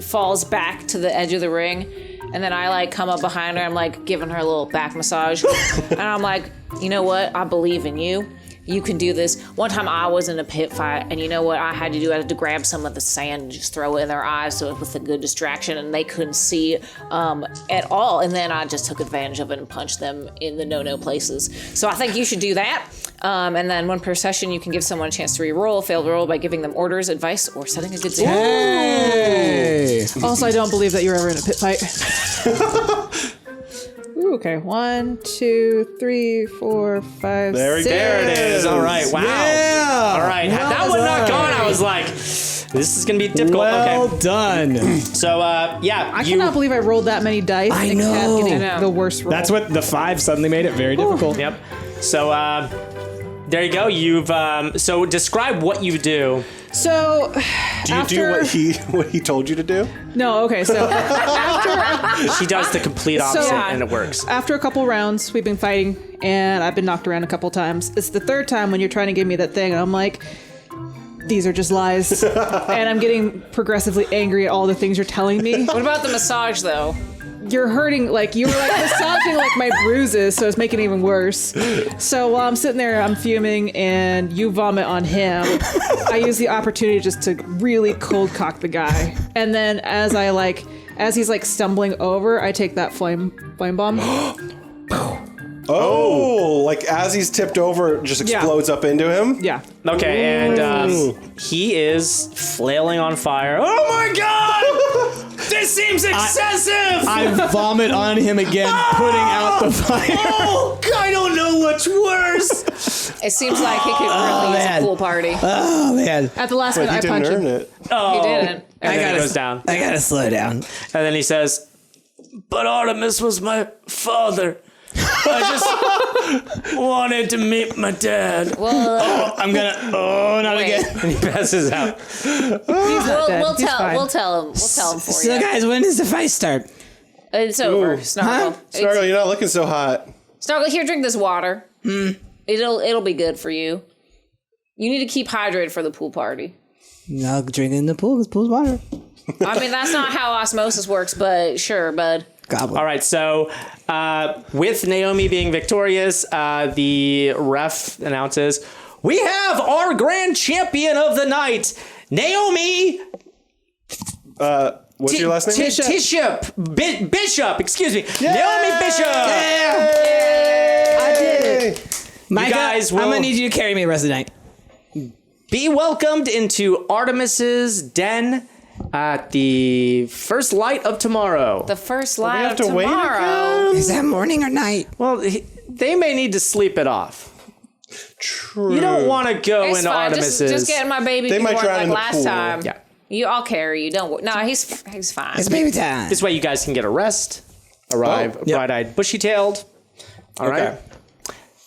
falls back to the edge of the ring. And then I come up behind her. I'm giving her a little back massage. And I'm like, you know what? I believe in you. You can do this. One time I was in a pit fight, and you know what I had to do? I had to grab some of the sand and just throw it in their eyes so it was a good distraction, and they couldn't see at all. And then I just took advantage of it and punched them in the no-no places. So I think you should do that. And then one per session, you can give someone a chance to re-roll, failed roll by giving them orders, advice, or setting a good example. Hey. Also, I don't believe that you're ever in a pit fight. Ooh, okay. 1, 2, 3, 4, 5, There 6. There it is. All right. Wow. Yeah. All right. Had that one not gone, I was like, this is going to be difficult. Well Okay. done. So, yeah. I cannot believe I rolled that many dice. I and kept know. getting I know. the worst roll. That's what the 5 suddenly made it very difficult. Yep. So, there you go. You've so describe what you do. So, Do you do what he told you to do? No, okay. So, after She does the complete opposite, So- and it works. after a couple rounds, we've been fighting, and I've been knocked around a couple times. It's the third time when you're trying to give me that thing, and I'm like, these are just lies. And I'm getting progressively angry at all the things you're telling me. What about the massage, though? You're hurting, you were massaging my bruises, so it's making it even worse. So while I'm sitting there, I'm fuming, and you vomit on him. I use the opportunity just to really cold cock the guy. And then as he's stumbling over, I take that flame bomb. Oh, as he's tipped over, it just explodes up into him? Yeah. Okay, and he is flailing on fire. Oh my God! This seems excessive. I vomit on him again, putting out the fire. Oh, I don't know what's worse. It seems like he could really use a man. pool party. Oh man, At the last But minute, he I didn't punch earn him. it. Oh, He didn't. And then he goes down. I gotta slow down. And then he says, "But Artemis was my father." I just wanted to meet my dad. Well, not again. And he passes out. we'll tell him for So, you. guys, when does the fight start? It's over, Ooh. Snargle. Snargle, you're not looking so hot. Snargle, here, drink this water. It'll be good for you. You need to keep hydrated for the pool party. No, drink it in the pool. Because pool's water. I mean, that's not how osmosis works, but sure, bud. Goblin. All right, so with Naomi being victorious, the ref announces, we have our grand champion of the night, Naomi. What's your last name? Bishop, excuse me. Naomi Bishop. I did it. Micah, guys will- I'm going to need you to carry me the rest of the night. Be welcomed into Artemis's den at the first light of tomorrow. The first light have of to wait tomorrow. Is that morning or night? Well, they may need to sleep it off. True. You don't want to go It's into fine. Artemis's. Just getting my baby They might born drown like in the last pool. time. Yeah. I'll carry you. Don't worry. No, he's fine. It's baby time. This way you guys can get a rest, arrive yep. bright-eyed, bushy-tailed. All right. Okay.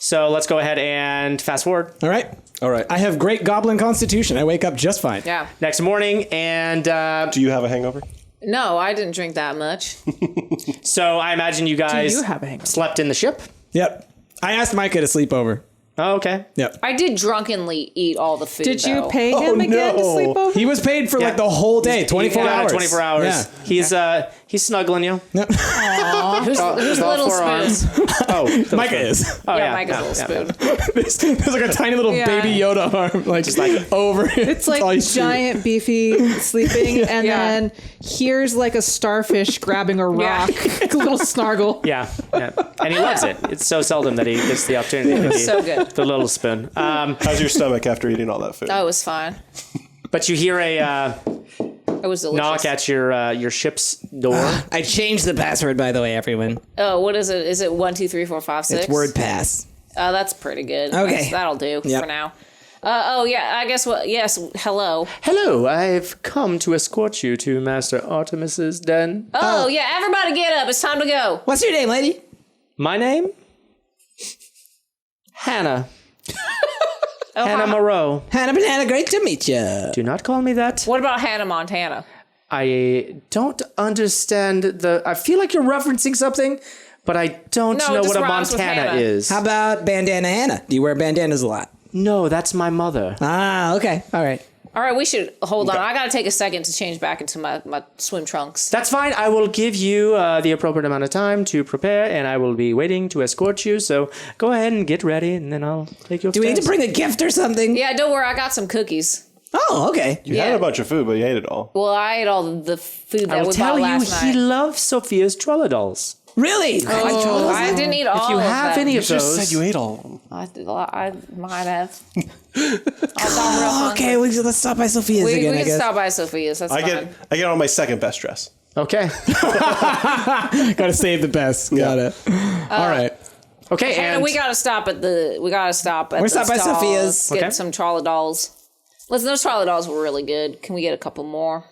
So let's go ahead and fast forward. All right. All right. I have great goblin constitution. I wake up just fine. Yeah. Next morning, and Do you have a hangover? No, I didn't drink that much. so I imagine you guys you have a hangover? slept in the ship. Yep. I asked Micah to sleep over. Oh, okay. Yep. I did drunkenly eat all the food. Did you though. pay him again to sleep over? He was paid for like the whole day, 24 Yeah, hours. 24 hours. Yeah. He's snuggling you. Who's All little four arms. spoon? Oh, Micah is. Oh, Yeah, Micah's little spoon. There's like a tiny little Yeah. baby Yoda arm, like, just like over it. It's like all you see. giant, beefy sleeping, and Yeah. then here's like a starfish grabbing a rock, a little snargle. Yeah, and he loves it. It's so seldom that he gets the opportunity to be So good. the little spoon. How's your stomach after eating all that food? Oh, it was fine. But you hear a It was delicious. knock at your ship's door. I changed the password, by the way, everyone. Oh, what is it? Is it 1, 2, 3, 4, 5, 6? It's word pass. Oh, that's pretty good. Okay. That'll do Yep. for now. Oh yeah, I guess what? Yes. Hello. Hello, I've come to escort you to Master Artemis's den. Oh yeah, everybody get up. It's time to go. What's your name, lady? My name? Hannah. Hannah Moreau. Hannah Banana, great to meet you. Do not call me that. What about Hannah Montana? I don't understand I feel like you're referencing something, but I don't No, it know just what a rhymes with Montana Hannah. is. How about Bandana Hannah? Do you wear bandanas a lot? No, that's my mother. Ah, okay. All right. All right, we should hold on. I gotta take a second to change back into my swim trunks. That's fine. I will give you the appropriate amount of time to prepare, and I will be waiting to escort you. So go ahead and get ready, and then I'll take you upstairs. Do we need to bring a gift or something? Yeah, don't worry. I got some cookies. Oh, okay. You had a bunch of food, but you ate it all. Well, I ate all the food that I will we tell bought you, last he night. loves Sophia's Trolladolls. Really? Oh, I didn't eat all If you of have them. any of You just those, said you ate all of them. I might have. I got real hungry. Okay, let's stop by Sophia's We again, I can guess. stop by Sophia's. That's I fine. get on my second best dress. okay, Gotta save the best. Got it. All right. okay, And and we gotta stop at the. We gotta stop at. We're the stopped by stall, Sophia's. Get Okay. some Trolladolls. Listen, those Trolladolls were really good. Can we get a couple more?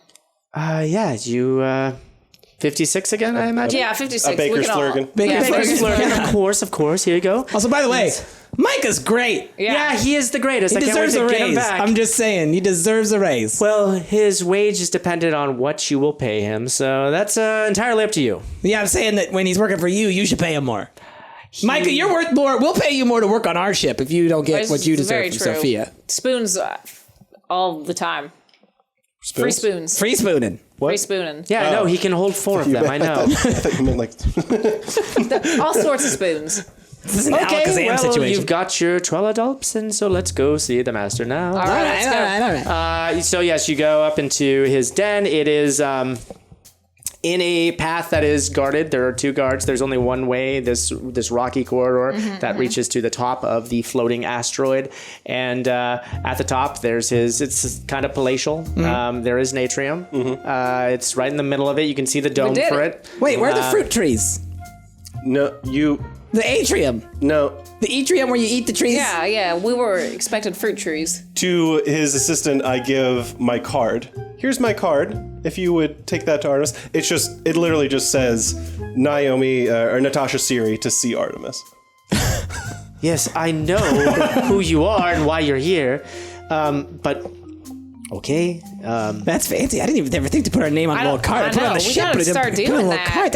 yeah, you 56 again, I imagine. Yeah, 56. A Baker's we can all- Flurgan. Yeah, Baker's Flurgan. Of course. Here you go. Also, by the way, Micah's great. Yeah, he is the greatest. He I can't wait deserves to a get him raise. back. I'm just saying, he deserves a raise. Well, his wage is dependent on what you will pay him, so that's entirely up to you. Yeah, I'm saying that when he's working for you, you should pay him more. Micah, you're worth more. We'll pay you more to work on our ship if you don't get It's what you very deserve from true. Sophia. Spoons all the time. Free spoons. Free spooning. Free spooning. Yeah, I know. He can hold 4 of them. I know. I thought you meant like. All sorts of spoons. This is an Okay, Alakazam well, situation. you've got your Trolladolps, and so let's go see the master now. All right, let's go. all right. So yes, you go up into his den. It is in a path that is guarded. There are 2 guards. There's only one way, this rocky corridor that reaches to the top of the floating asteroid. And at the top, there's it's kind of palatial. There is an atrium. It's right in the middle of it. You can see the dome did for it. it. Wait, where are the fruit trees? No, you. The atrium. No. The atrium where you eat the trees? Yeah. We were expecting fruit trees. To his assistant, I give my card. Here's my card. if you would take that to Artemis. It literally just says Naomi or Natasha Siri to see Artemis. Yes, I know who you are and why you're here. But okay. That's fancy. I didn't even ever think to put our name on a little card. I put it on the ship, but I didn't put it on a little card.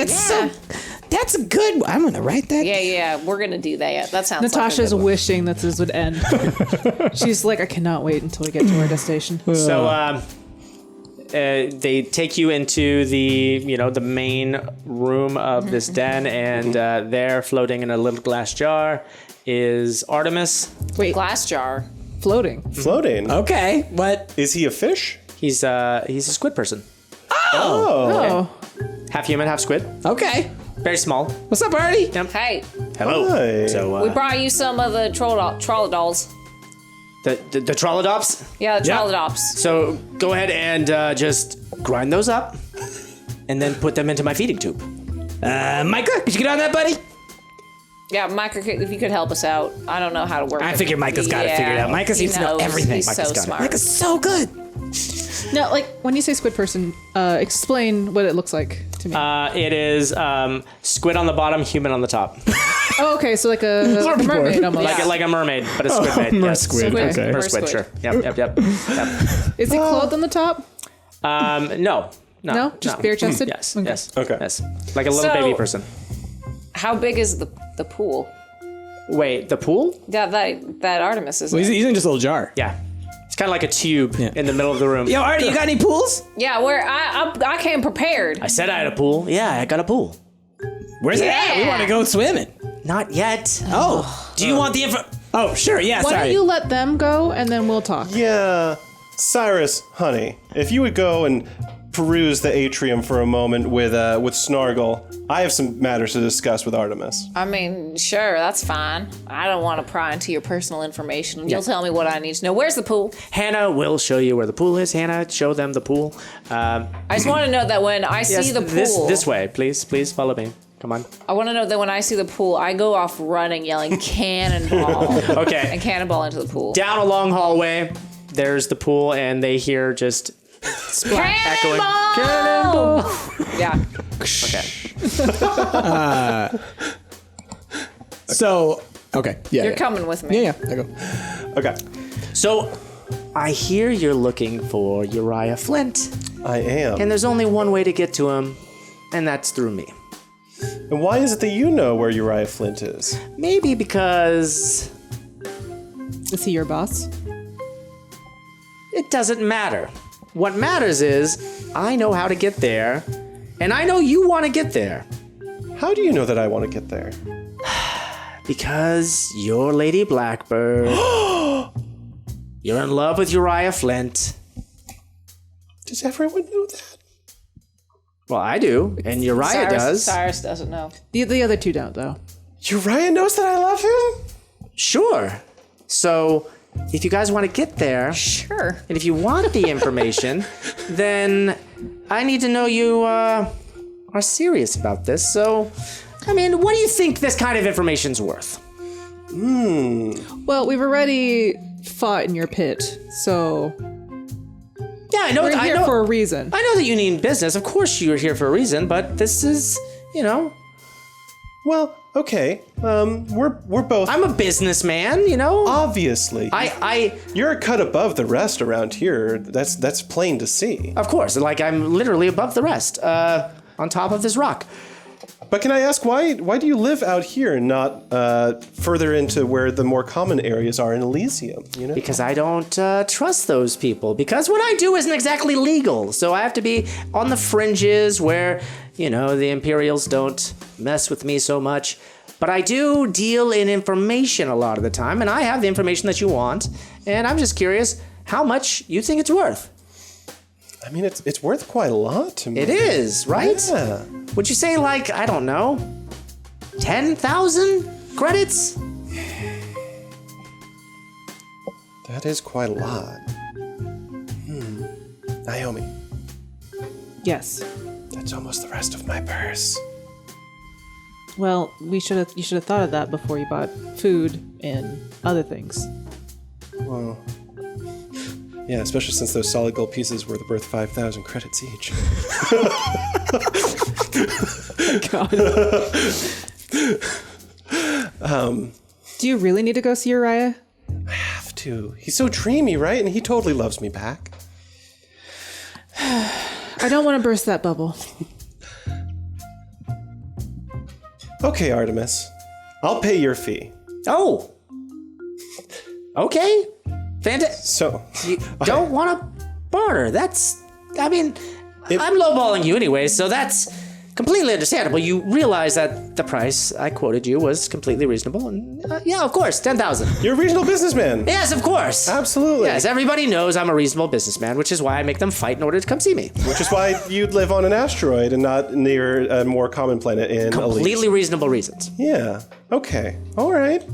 That's a good. I'm gonna write that. Yeah, we're gonna do that. That sounds. Natasha's like a good wishing that this would end. She's like, I cannot wait until we get to our destination. So they take you into the main room of this den, and there, floating in a little glass jar, is Artemis. Wait, glass jar. Floating. Floating. Okay, what? Is he a fish? He's a squid person. Oh. Half human, half squid. Okay. Very small. What's up, Artie? Hey, Hello. Hi. So we brought you some of the trollodols. the trollodops. Yeah, the trollodops. So go ahead and just grind those up, and then put them into my feeding tube. Micah, could you get on that, buddy? Yeah, Micah, if you could help us out. I don't know how to work. I figure Micah's got it figured out. Micah seems to know everything. He's Micah's so got smart. it. Micah's so good. Now, like, when you say squid person, explain what it looks like to me. It is squid on the bottom, human on the top. Oh, okay, so like a mermaid almost. Like a mermaid, but a squid maid. Yes. Squid, Squid. okay. Or squid, sure. Yep. Is it clothed on the top? No. No? Just bare chested? Yes. Okay. Yes. Okay. Yes. Like a little So- baby person. How big is the pool? Wait, the pool? That Artemis is. Well, he's in just a little jar. Yeah. It's kind of like a tube in the middle of the room. Yo, Artie, you got any pools? Yeah, where I came prepared. I said I had a pool. Yeah, I got a pool. Where's it at? We Yeah. want to go swimming. Not yet. Oh, do you want the info? Oh, sure. Yeah, Why sorry. don't you let them go and then we'll talk? Yeah. Cyrus, honey, if you would go and peruse the atrium for a moment with Snargle, I have some matters to discuss with Artemis. I mean, sure, that's fine. I don't want to pry into your personal information. You'll tell me what I need to know. Where's the pool? Hannah will show you where the pool is. Hannah, show them the pool. I just want to know that when I see the pool, This way, please follow me. Come on. I want to know that when I see the pool, I go off running, yelling "cannonball!" Okay. and cannonball into the pool. Down a long hallway, there's the pool, and they hear just echoing. Cannonball! Yeah. Okay. So, okay. Yeah. You're coming with me. Yeah. I go. Okay. So, I hear you're looking for Uriah Flint, I am. and there's only one way to get to him, and that's through me. And why is it that you know where Uriah Flint is? Maybe because Is he your boss? it doesn't matter. What matters is I know how to get there, and I know you want to get there. How do you know that I want to get there? Because you're Lady Blackbird. You're in love with Uriah Flint. Does everyone know that? Well, I do, and Uriah does. Cyrus doesn't know. The other two don't, though. Uriah knows that I love him? Sure. So, if you guys want to get there, Sure. and if you want the information, then I need to know you are serious about this. So, I mean, what do you think this kind of information's worth? Well, we've already fought in your pit, so Yeah, I know. we're I here know. for a reason. I know that you need business. Of course, you're here for a reason. But this is, Well, okay. We're both I'm a businessman. obviously. I You're a cut above the rest around here. That's plain to see. of course, like I'm literally above the rest, on top of this rock. But can I ask why do you live out here and not further into where the more common areas are in Elysium? Because I don't trust those people. Because what I do isn't exactly legal. So I have to be on the fringes where, the Imperials don't mess with me so much. But I do deal in information a lot of the time, and I have the information that you want. And I'm just curious how much you think it's worth. I mean, it's worth quite a lot to me. It is, right? Yeah. Would you say, like, I don't know, 10,000 credits? That is quite a lot. Naomi, Yes. that's almost the rest of my purse. Well, you should have thought of that before you bought food and other things. Well, Yeah, especially since those solid gold pieces were worth 5,000 credits each. Do you really need to go see Uriah? I have to. He's so dreamy, right? And he totally loves me back. I don't want to burst that bubble. Okay, Artemis. I'll pay your fee. Oh. Okay. Fantastic. So, You don't want to barter. That's, I mean, I'm lowballing you anyway, so that's completely understandable. You realize that the price I quoted you was completely reasonable. And yeah, of course, 10,000. you're a reasonable businessman. Yes, of course. Absolutely. Yes, everybody knows I'm a reasonable businessman, which is why I make them fight in order to come see me. Which is why you'd live on an asteroid and not near a more common planet in Completely Elysium. reasonable reasons. Yeah. Okay. All right.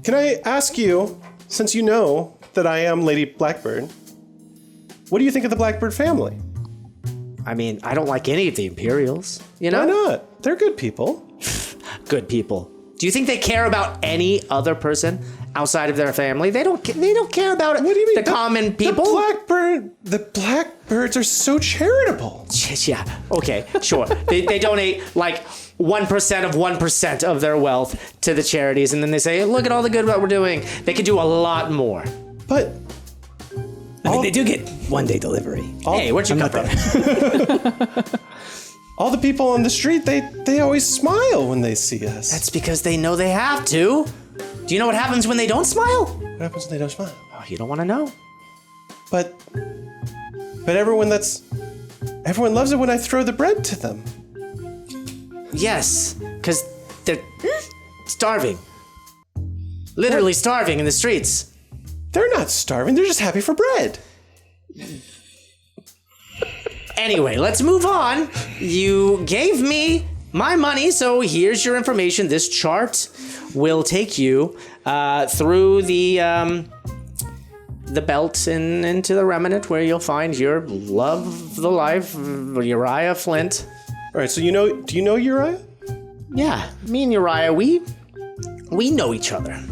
Can I ask you, since you know that I am Lady Blackbird, what do you think of the Blackbird family? I mean, I don't like any of the Imperials, you know? Why not? They're good people. Good people. Do you think they care about any other person outside of their family? They don't care about What do you mean? the common people. The Blackbirds are so charitable. Yeah, okay, sure. they donate like 1% of 1% of their wealth to the charities, and then they say, look at all the good what we're doing. They could do a lot more. But I mean, they do get one-day delivery. Hey, where'd you come from? all the people on the street, they always smile when they see us. That's because they know they have to. Do you know what happens when they don't smile? What happens when they don't smile? Oh, you don't want to know. But everyone loves it when I throw the bread to them. Yes, because they're starving. Literally starving in the streets. They're not starving, they're just happy for bread. Anyway, let's move on. You gave me my money, so here's your information. This chart will take you through the belt and into the Remnant, where you'll find your love of the life, Uriah Flint. All right, so do you know Uriah? Yeah, me and Uriah, we know each other.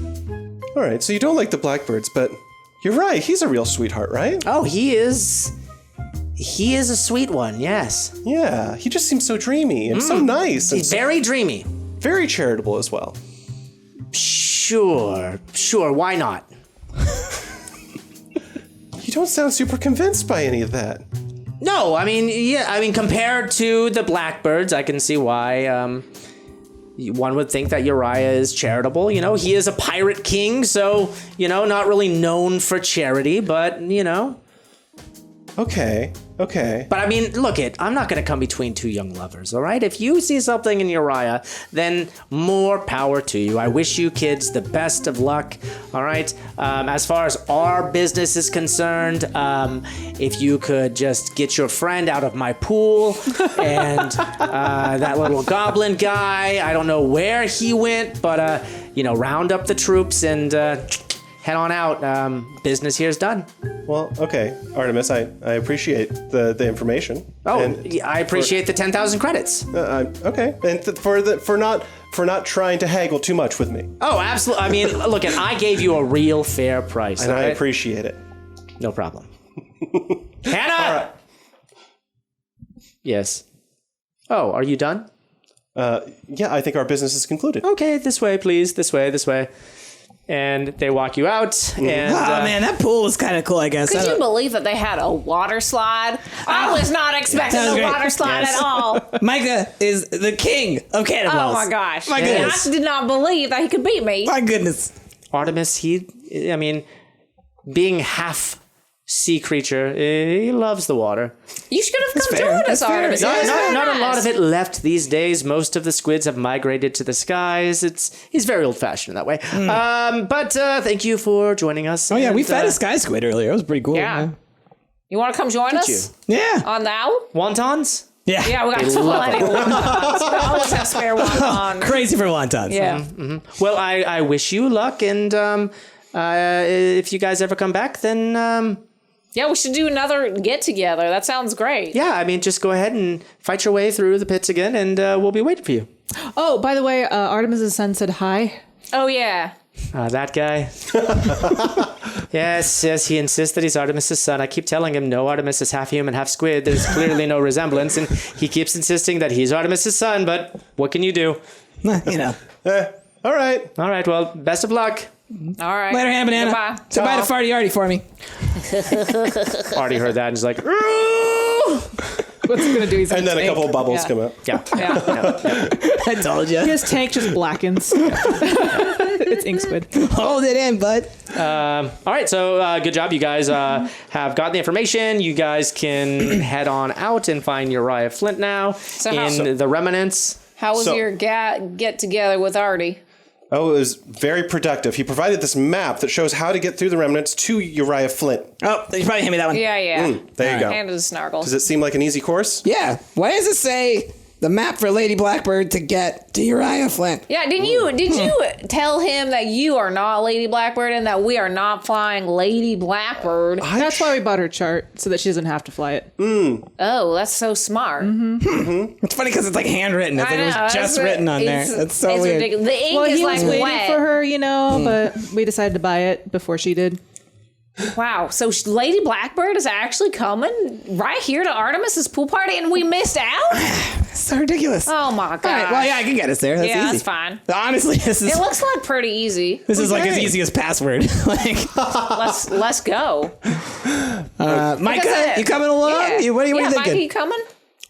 All right, so you don't like the Blackbirds, but you're right. He's a real sweetheart, right? Oh, he is a sweet one, yes. Yeah, he just seems so dreamy and so nice. And He's very dreamy. very charitable as well. Sure, why not? You don't sound super convinced by any of that. No, I mean, compared to the Blackbirds, I can see why one would think that Uriah is charitable. You know, he is a pirate king, so, you know, not really known for charity, but, you know. Okay. But I mean, I'm not going to come between two young lovers, all right? If you see something in Uriah, then more power to you. I wish you kids the best of luck, all right? As far as our business is concerned, if you could just get your friend out of my pool and that little goblin guy, I don't know where he went, but, round up the troops and head on out. Business here's done. Well, okay, Artemis, I appreciate the information. Oh, and I appreciate the 10,000 credits. Okay, and for not trying to haggle too much with me. Oh, absolutely. I mean, I gave you a real fair price. And I right? appreciate it. No problem. Hannah! All right. Yes. Oh, are you done? Yeah, I think our business is concluded. Okay, this way, please. This way. And they walk you out. And, man, that pool was kind of cool, I guess. Could you believe that they had a water slide? I was not expecting a water slide at all. Micah is the king of cannonballs. Oh my gosh. My goodness. I did not believe that he could beat me. My goodness. Artemis, being half sea creature, he loves the water. You should have come join us, Artemis. Not a lot of it left these days. Most of the squids have migrated to the skies. He's very old-fashioned in that way. But thank you for joining us. Oh yeah, we fed a sky squid earlier. It was pretty cool. Yeah. You want to come join us? Yeah. On the owl? Wontons? Yeah. Yeah, we got plenty of wontons. We always have spare wontons. Crazy for wontons. Yeah. Mm-hmm. Well, I wish you luck, and if you guys ever come back, then... Yeah, we should do another get-together. That sounds great. Yeah, just go ahead and fight your way through the pits again, and we'll be waiting for you. Oh, by the way, Artemis' son said hi. Oh, yeah. That guy. Yes, he insists that he's Artemis's son. I keep telling him, no, Artemis is half human, half squid. There's clearly no resemblance, and he keeps insisting that he's Artemis's son, but what can you do? You know. All right. All right, well, best of luck. All right. Later, Ham Banana. Goodbye. Say bye to Farty Arty for me. Already heard that, and he's like, What's he gonna do? He's And then a tank. couple of bubbles come out. yeah. I told you. His tank just blackens. It's ink squid. Hold it in, bud. All right, so good job. You guys have got the information. You guys can head on out and find Uriah Flint now the Remnants. How was your get together with Artie? Oh, it was very productive. He provided this map that shows how to get through the Remnants to Uriah Flint. Oh, you probably hand me that one. Yeah. There you go. Hand it to Snargle. Does it seem like an easy course? Yeah. Why does it say the map for Lady Blackbird to get to Uriah Flint? Yeah, did you tell him that you are not Lady Blackbird and that we are not flying Lady Blackbird? That's why we bought her chart, so that she doesn't have to fly it. Oh, that's so smart. It's funny because it's like handwritten. It's like it was just written on there. That's so it's weird. ridiculous. The ink Well, is he like was waiting wet. for her, but we decided to buy it before she did. Wow, so Lady Blackbird is actually coming right here to Artemis's pool party and we missed out? It's so ridiculous. Oh my god. All right, well, yeah, I can get us there. That's Yeah, easy. that's fine. Honestly, this is It looks like pretty easy. this is like as easy as password. Like, Let's go. Micah, you coming along? Yeah. What are you thinking? Micah, you coming?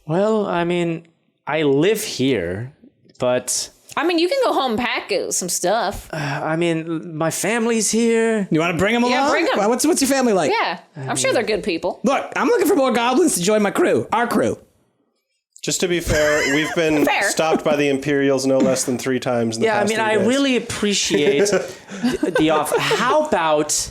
Well, I mean, I live here, but I mean, you can go home and pack some stuff. I mean, my family's here. You want to bring them along? Yeah, bring 'em. Well, what's your family like? Yeah, I'm sure they're good people. Look, I'm looking for more goblins to join my crew. Our crew. Just to be fair, we've been Fair. stopped by the Imperials no less than 3 times in the Yeah, I past mean, 3 I days. really appreciate the offer. How about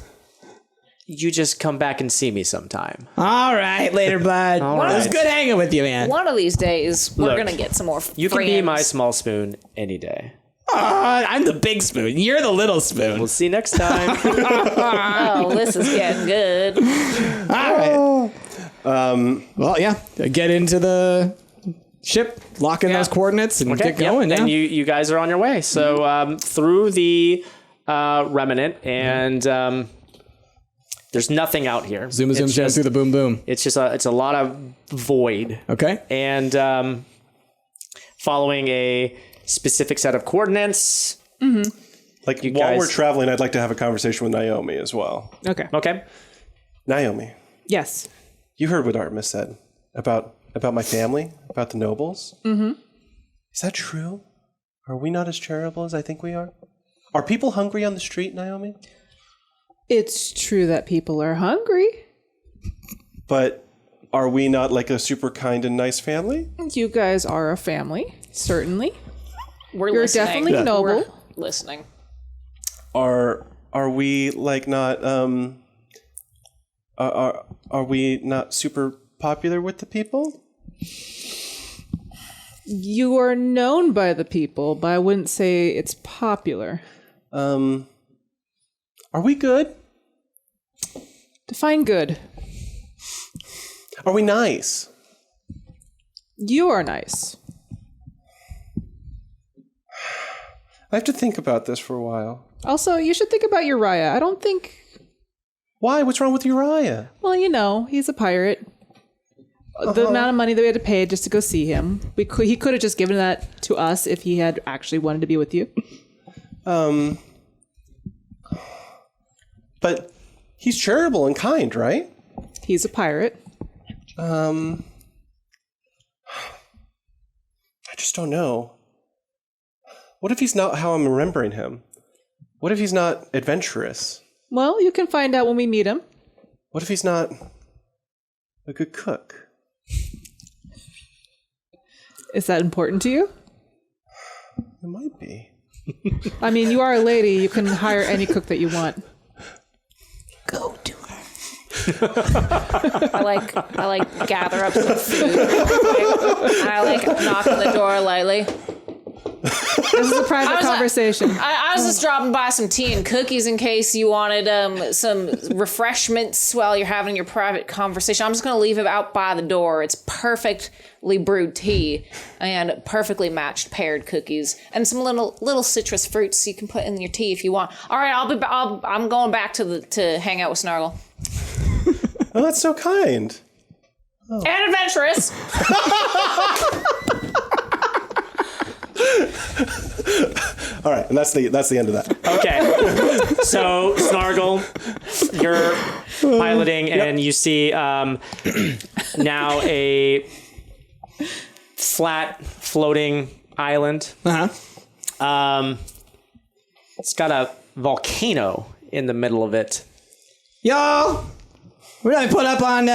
you just come back and see me sometime? All right, later, bud. It was right. good hanging with you, man. One of these days, we're Look, gonna get some more You friends. can be my small spoon any day. I'm the big spoon. You're the little spoon. We'll see you next time. Oh, this is getting good. All right. Well, yeah. Get into the ship, lock in those coordinates, and get going. And Yeah. you guys are on your way. So through the Remnant, and there's nothing out here. Zoom, zoom, It's zoom just- through the boom, boom. It's just it's a lot of void. Okay. And following a specific set of coordinates. Like, You while guys- we're traveling, I'd like to have a conversation with Naomi as well. Okay. Okay. Naomi, Yes. you heard what Artemis said about my family, about the nobles. Mm-hmm. Is that true? Are we not as charitable as I think we are? Are people hungry on the street, Naomi? It's true that people are hungry. But are we not like a super kind and nice family? You guys are a family, certainly. We're You're listening. definitely noble. We're listening. Are we like not are we not super popular with the people? You are known by the people, but I wouldn't say it's popular. Are we good? Define good. Are we nice? You are nice. I have to think about this for a while. Also, you should think about Uriah. I don't think... Why? What's wrong with Uriah? Well, he's a pirate. The amount of money that we had to pay just to go see him, he could have just given that to us if he had actually wanted to be with you. But he's charitable and kind, right? He's a pirate. I just don't know. What if he's not how I'm remembering him? What if he's not adventurous? Well, you can find out when we meet him. What if he's not a good cook? Is that important to you? It might be. I mean, you are a lady. You can hire any cook that you want. Go to her. I like gather up some food. I like knock on the door lightly. This is a private conversation. I was just dropping by some tea and cookies in case you wanted some refreshments while you're having your private conversation. I'm just going to leave it out by the door. It's perfectly brewed tea and perfectly matched paired cookies and some little citrus fruits you can put in your tea if you want. All right, I'm going back to hang out with Snargle. Oh, that's so kind. Oh. And adventurous. All right, and that's the end of that. Okay, so Snargle, you're piloting, and you see now a flat, floating island. It's got a volcano in the middle of it. Yo! We're not put up on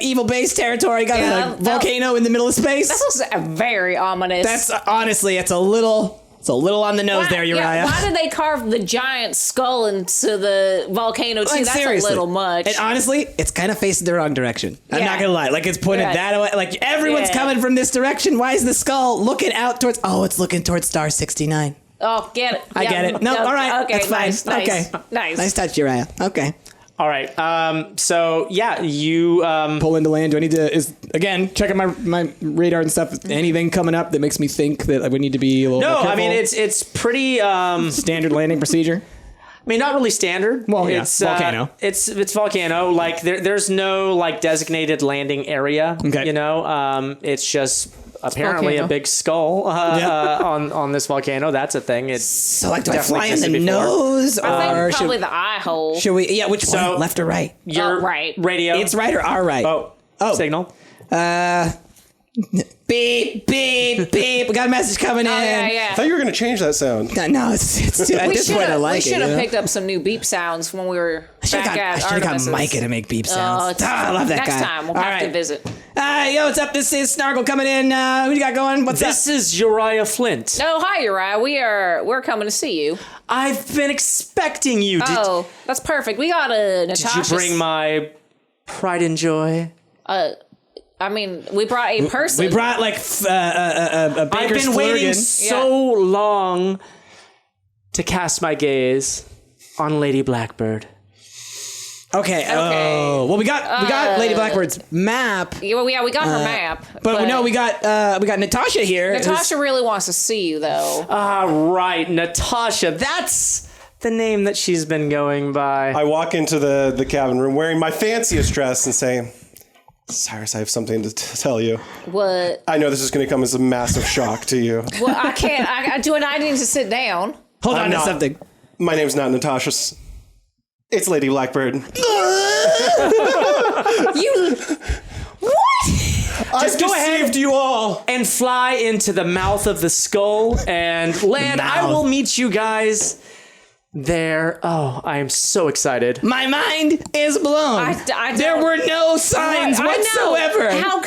evil base territory. Got a volcano in the middle of space. That looks very ominous. That's honestly, it's a little on the nose there, Uriah. Yeah, why did they carve the giant skull into the volcano too? Like, that's seriously. a little much. And honestly, it's kind of facing the wrong direction. I'm not gonna lie. Like, it's pointed that way. Like, everyone's coming from this direction. Why is the skull looking out towards? Oh, it's looking towards Star 69. Oh, get it. I get it. No, all right. Okay, that's fine. nice, Okay. Nice touch, Uriah. Okay. All right. So yeah, you pull into land. Do I need to? Is again checking my radar and stuff? Anything coming up that makes me think that I would need to be a little? No, more careful? I mean it's pretty standard landing procedure. I mean, not really standard. Well, yeah, it's volcano. It's volcano. Like there's no like designated landing area. Okay. You know, it's just apparently volcano. a big skull on this volcano. That's a thing. It's So, like, do I fly in definitely the existed before. nose, I think or probably the eye hole. should we? Yeah, which So- one? Left or right? Your right. radio. It's right or our right? Oh, signal. Beep, beep, beep. We got a message coming in. I thought you were going to change that sound. No, it's too, at We this point I like should it. have you know? picked up some new beep sounds when we were back I at should have got Artemis's. Micah to make beep sounds. I love that next guy. Next time we'll All have to right. visit. Yo, what's up? This is Snargle coming in. Who you got going? What's This is Uriah Flint. Oh, hi Uriah. We're coming to see you. I've been expecting you. Oh, that's perfect. We got a Natasha. Did you bring my pride and joy? I mean, we brought a person. We brought like a I've baker's been waiting flurgan. so long to cast my gaze on Lady Blackbird. Okay. Oh, well, we got Lady Blackbird's map. Yeah, we got her map. But no, we got Natasha here. Natasha really wants to see you, though. Right, Natasha. That's the name that she's been going by. I walk into the cabin room wearing my fanciest dress and say, Cyrus, I have something to tell you. What? I know this is going to come as a massive shock to you. Well, I can't. I need to sit down. Hold on to not. something. My name's not Natasha. It's Lady Blackbird. You. Just go ahead. deceived you all. And fly into the mouth of the skull and land. I will meet you guys there. Oh, I am so excited. My mind is blown. There were no signs whatsoever. How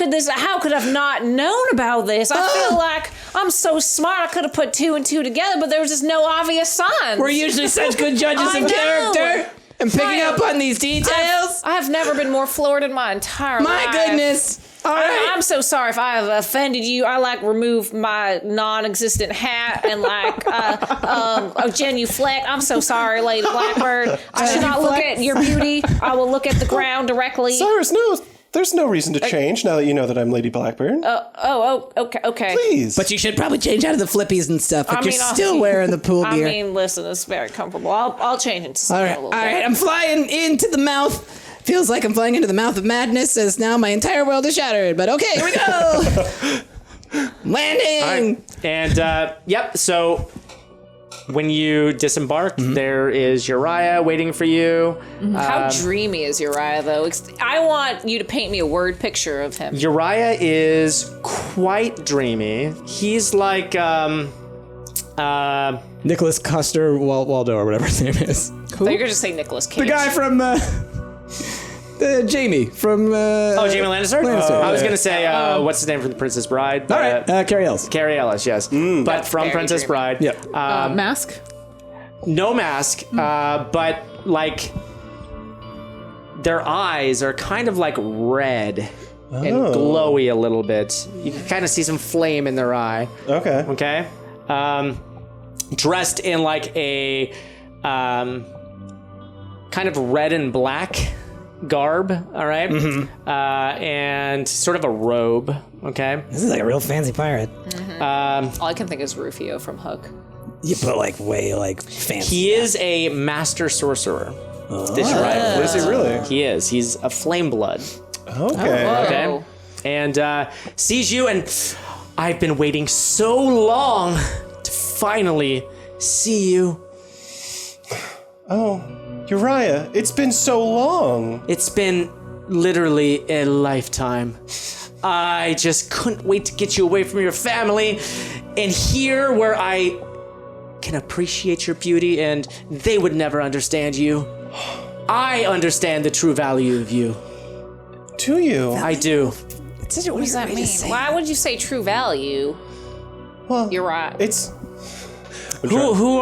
could I've not known about this? I feel like I'm so smart. I could have put two and two together, but there was just no obvious signs. We're usually such good judges I of know. character and picking up on these details. I have never been more floored in my entire life. My goodness. All right. I'm so sorry if I have offended you. I remove my non-existent hat and a genuflect. I'm so sorry, Lady Blackbird. I should not look at your beauty. I will look at the ground directly. Cyrus, no, there's no reason to change now that you know that I'm Lady Blackbird. Okay. Please. But you should probably change out of the flippies and stuff. Like, you're still wearing the pool gear. I mean, listen, it's very comfortable. I'll change it to something a little bit. All right. I'm flying into the mouth. Feels like I'm flying into the mouth of madness as now my entire world is shattered. But okay, here we go. Landing. Right. And yep. So when you disembark, there is Uriah waiting for you. How dreamy is Uriah, though? I want you to paint me a word picture of him. Uriah is quite dreamy. He's like Nicholas Custer Waldo or whatever his name is. So you're going to say Nicolas Cage. The guy from Jamie from Jamie Lannister? Lannister, I was yeah. gonna say what's his name from The Princess Bride? All right, Carrie Ellis. Carrie Ellis, yes. But from very Princess dreamy. Bride. Yep. Mask? No mask, but like their eyes are kind of like red and glowy a little bit. You can kind of see some flame in their eye. Okay. Okay. dressed in like a kind of red and black garb, all right? And sort of a robe, okay? This is like a real fancy pirate. All I can think is Rufio from Hook. You put like way like fancy. He is a master sorcerer. This Uriah. Is he really? He is. He's a flame blood. Okay. Okay. And sees you, and I've been waiting so long to finally see you. Oh, Uriah, it's been so long. It's been literally a lifetime. I just couldn't wait to get you away from your family and here where I can appreciate your beauty, and they would never understand you. I understand the true value of you. Do you? I do. It's such a What does that mean? Why would you say true value? Well, You're right. It's Who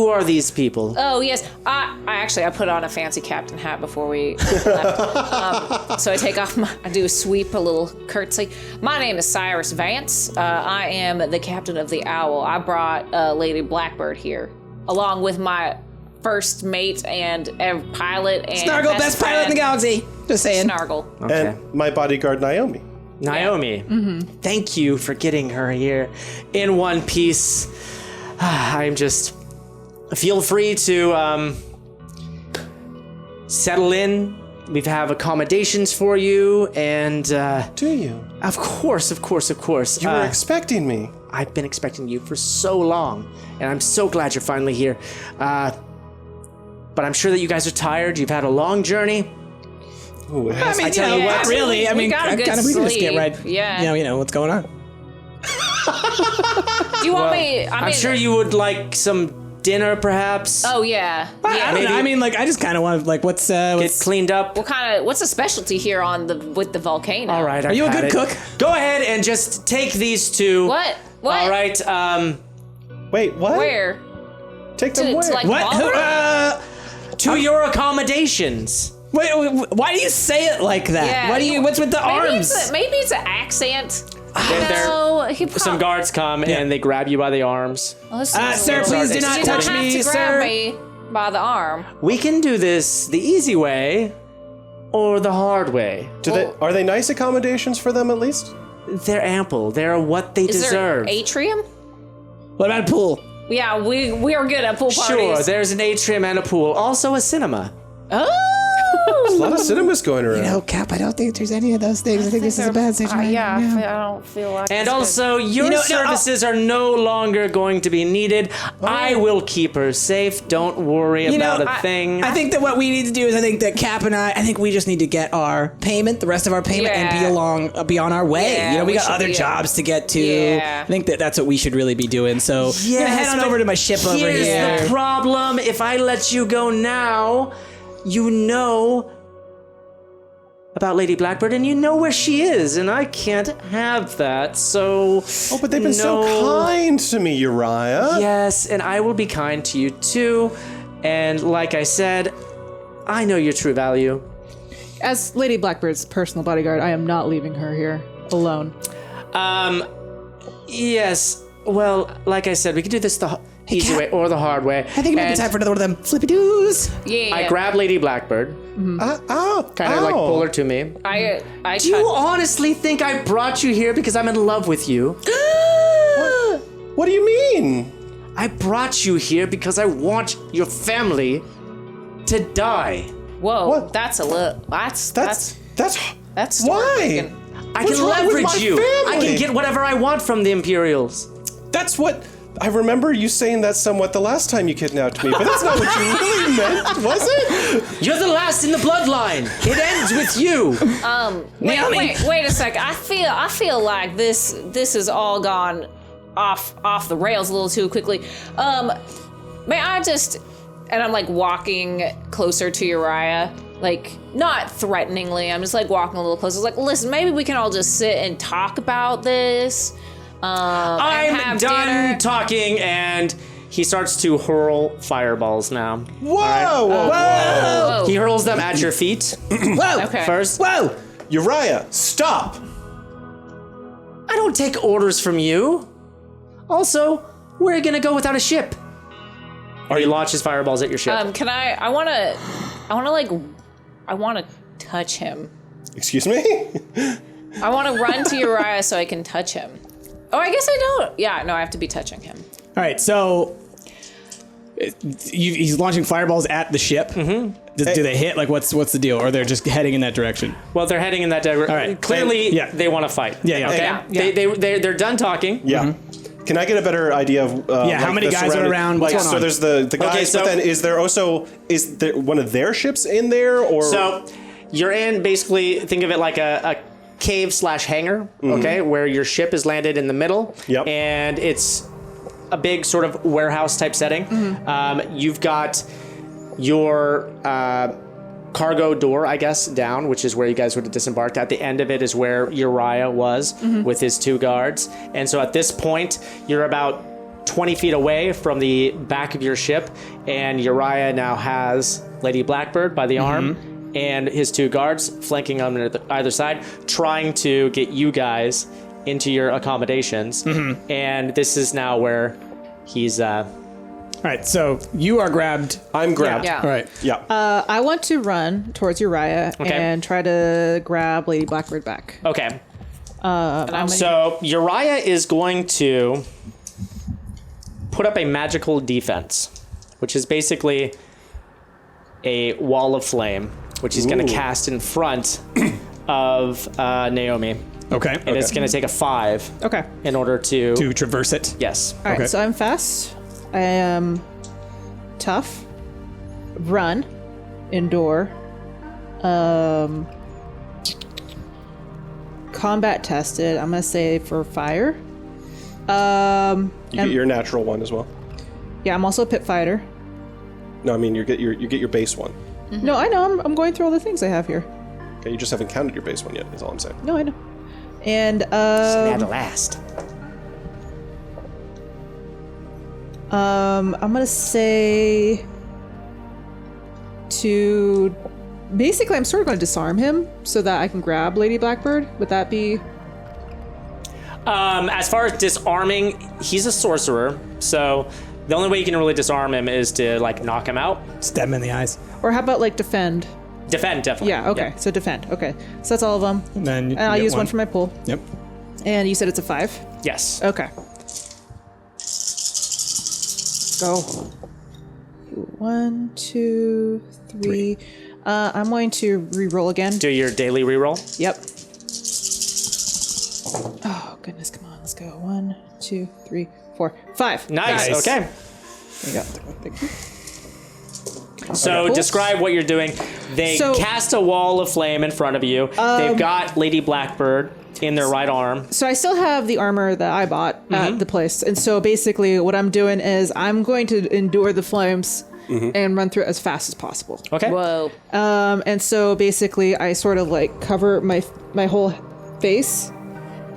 are these people? Oh yes, I put on a fancy captain hat before we left. So I take off I do a sweep, a little curtsy. My name is Cyrus Vance. I am the captain of the Owl. I brought Lady Blackbird here, along with my first mate and pilot and Snargle, best pilot in the galaxy. Just saying. Snargle. and my bodyguard Naomi. Naomi. Thank you for getting her here in one piece. I'm just... Feel free to settle in. We have accommodations for you, and Do you? of course. You were expecting me. I've been expecting you for so long, and I'm so glad you're finally here. But I'm sure that you guys are tired. You've had a long journy. Ooh, it has I mean, tell you what, not really. I we mean, got a good we can just get sleep. right. Yeah. You know what's going on. Do you want me? I'm sure you would like some dinner, perhaps. Oh yeah. I don't know. maybe- I mean, like, I just kind of want to, like, what's Get cleaned up. What's the specialty here with the volcano? All right. Are you a good cook? Go ahead and just take these two. What? All right. Wait, what? Where? Take them To where? like What? Ballroom? To your accommodations. Wait, why do you say it like that? Yeah, What do you? What's with the arms? Maybe it's an accent. There- No, he Some guards come and they grab you by the arms. Sir, please do not You touch don't have me, to grab sir. me by the arm. We can do this the easy way or the hard way. Are they nice accommodations for them at least? They're ample. They're what they Is deserve. there atrium? What about a pool? Yeah, we are good at pool Sure, parties. there's an atrium and a pool. Also a cinema. A lot of cinemas going around. No, Cap, I don't think there's any of those things. I think this is a bad situation. I don't feel like. And it's also, your no, services are no longer going to be needed. I will keep her safe. Don't worry about a thing. I think that what we need to do is, I think that Cap and I think we just need to get our payment, the rest of our payment, and be on our way. Yeah, you know, we we got should other be, jobs to get to. Yeah. I think that's what we should really be doing. So, I'm gonna head on but over to my ship over here's here. the problem. If I let you go now, you know about Lady Blackbird, and you know where she is, and I can't have that, so... Oh, but they've been so kind to me, Uriah. Yes, and I will be kind to you too, and like I said, I know your true value. As Lady Blackbird's personal bodyguard, I am not leaving her here alone. Yes, well, like I said, we can do this the easy Cat. way or the hard way. I think it might be And time for another one of them flippy doos. Yeah. I grab Lady Blackbird, kind of like pull her to me. I Do you honestly think I brought you here because I'm in love with you? What do you mean? I brought you here because I want your family to die. Whoa, What? that's a little. That's That's story-breaking. why? I What's can wrong with leverage my you. I family? can get whatever I want from the Imperials. That's what I remember you saying that somewhat the last time you kidnapped me, but that's not what you really meant, was it? You're the last in the bloodline. It ends with you. Wait a second. I feel like this has all gone off the rails a little too quickly. May I just? And I'm like walking closer to Uriah, like not threateningly. I'm just like walking a little closer. Like, listen, maybe we can all just sit and talk about this. And I'm have done dinner. talking, and he starts to hurl fireballs now. Whoa! He hurls them at your feet Whoa! Okay. first. Whoa! Uriah, stop! I don't take orders from you. Also, We're gonna go without a ship. Or he launches fireballs at your ship. I want to touch him. Excuse me? I want to run to Uriah so I can touch him. Oh, I guess I don't. Yeah, no, I have to be touching him. All right, so he's launching fireballs at the ship. Mm-hmm. Do they hit? Like, what's the deal? Or they're just heading in that direction? Well, they're heading in that direction. All right. Clearly, they want to fight. Yeah. Okay. They're done talking. Yeah. Can I get a better idea of how many guys are around? What's going on? So there's the guys, but then is there one of their ships in there, or so you're in basically think of it like a cave / hangar, okay, where your ship is landed in the middle, and it's a big sort of warehouse type setting. You've got your cargo door, I guess, down, which is where you guys would have disembarked. At the end of it is where Uriah was with his 2 guards. And so at this point, you're about 20 feet away from the back of your ship, and Uriah now has Lady Blackbird by the arm and his 2 guards flanking on either side, trying to get you guys into your accommodations. And this is now where he's... All right, so you are grabbed. I'm grabbed. Yeah. All right. Yeah. I want to run towards Uriah and try to grab Lady Blackbird back. Okay. So Uriah is going to put up a magical defense, which is basically a wall of flame, which he's going to cast in front of Naomi. Okay. And it's going to take a 5. Okay. In order to traverse it. Yes. All right, so I'm fast. I am tough. Run. Endure. Combat tested. I'm going to say for fire. You get your natural one as well. Yeah, I'm also a pit fighter. No, I mean you get your base one. No, I know. I'm going through all the things I have here. Okay, you just haven't counted your base one yet. Is all I'm saying. No, I know. And at last. I'm gonna say to basically I'm sort of gonna disarm him so that I can grab Lady Blackbird. Would that be? As far as disarming, he's a sorcerer, so the only way you can really disarm him is to like knock him out. Stab him in the eyes. Or how about like defend? Defend, definitely. Yeah, okay. So defend. Okay. So that's all of them. And then you I'll get use one for my pool. Yep. And you said it's a 5? Yes. Okay. Go. 1, 2, 3. I'm going to re-roll again. Do your daily reroll. Yep. Oh, goodness. Come on. Let's go. 1, 2, 3, 4, 5. Nice. Okay. There you go. Thank you. So describe what you're doing. They cast a wall of flame in front of you. They've got Lady Blackbird in their right arm. So I still have the armor that I bought at the place. And so basically what I'm doing is I'm going to endure the flames and run through it as fast as possible. Okay. Whoa. And so basically I sort of like cover my whole face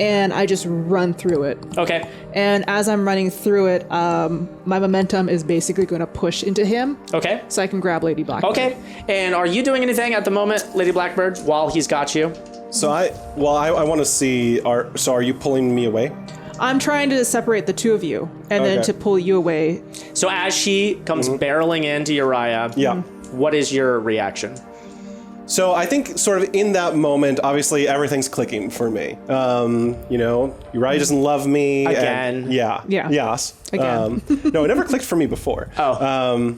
and I just run through it. Okay. And as I'm running through it, my momentum is basically going to push into him. Okay. So I can grab Lady Blackbird. Okay. And are you doing anything at the moment, Lady Blackbird, while he's got you? So I want to see. Are you pulling me away? I'm trying to separate the 2 of you and then to pull you away. So as she comes barreling into Uriah, what is your reaction? So I think sort of in that moment, obviously everything's clicking for me. Uriah doesn't love me. Again. And, yeah. Yes. Again. No, it never clicked for me before. Oh.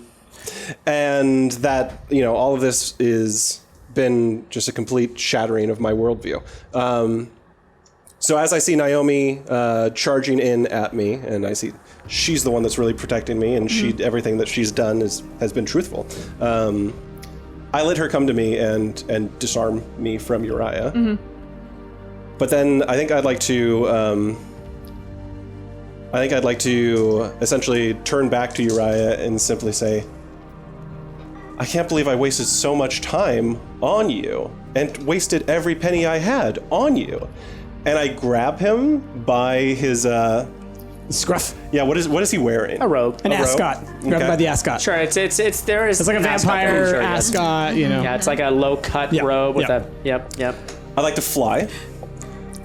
And that, all of this is been just a complete shattering of my worldview. So as I see Naomi charging in at me, and I see she's the one that's really protecting me, and everything that she's done has been truthful. I let her come to me and disarm me from Uriah. But then I think I'd like to essentially turn back to Uriah and simply say, I can't believe I wasted so much time on you and wasted every penny I had on you. And I grab him by his Scruff. Yeah, what is he wearing? A robe. An ascot. Grabbed by the ascot. Sure, it's there is. It's like a vampire sure, ascot, Yeah, it's like a low cut robe with a. Yep. I'd like to fly.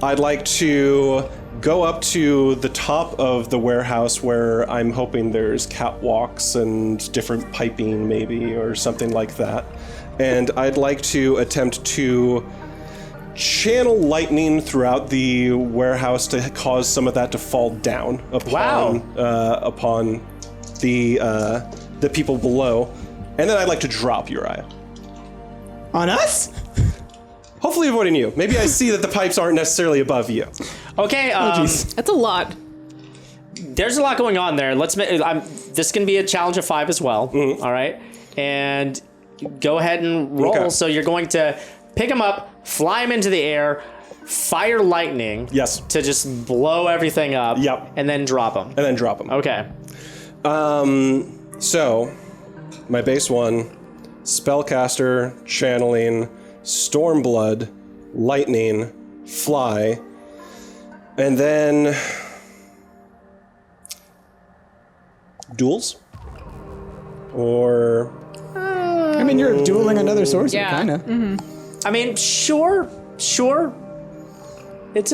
I'd like to go up to the top of the warehouse where I'm hoping there's catwalks and different piping maybe or something like that. And I'd like to attempt to channel lightning throughout the warehouse to cause some of that to fall down upon the people below. And then I'd like to drop Uriah. On us? Hopefully avoiding you. Maybe I see that the pipes aren't necessarily above you. Okay. That's a lot. There's a lot going on there. This can be a challenge of 5 as well. Mm-hmm. All right. And go ahead and roll. Okay. So you're going to pick him up, fly him into the air, fire lightning. Yes. To just blow everything up. Yep. And then drop him. Okay. So my base 1, spellcaster, channeling, Stormblood, lightning, fly, and then duels? Or... I mean, you're dueling another sorcerer, Yeah. kind of. Mm-hmm. I mean, sure. It's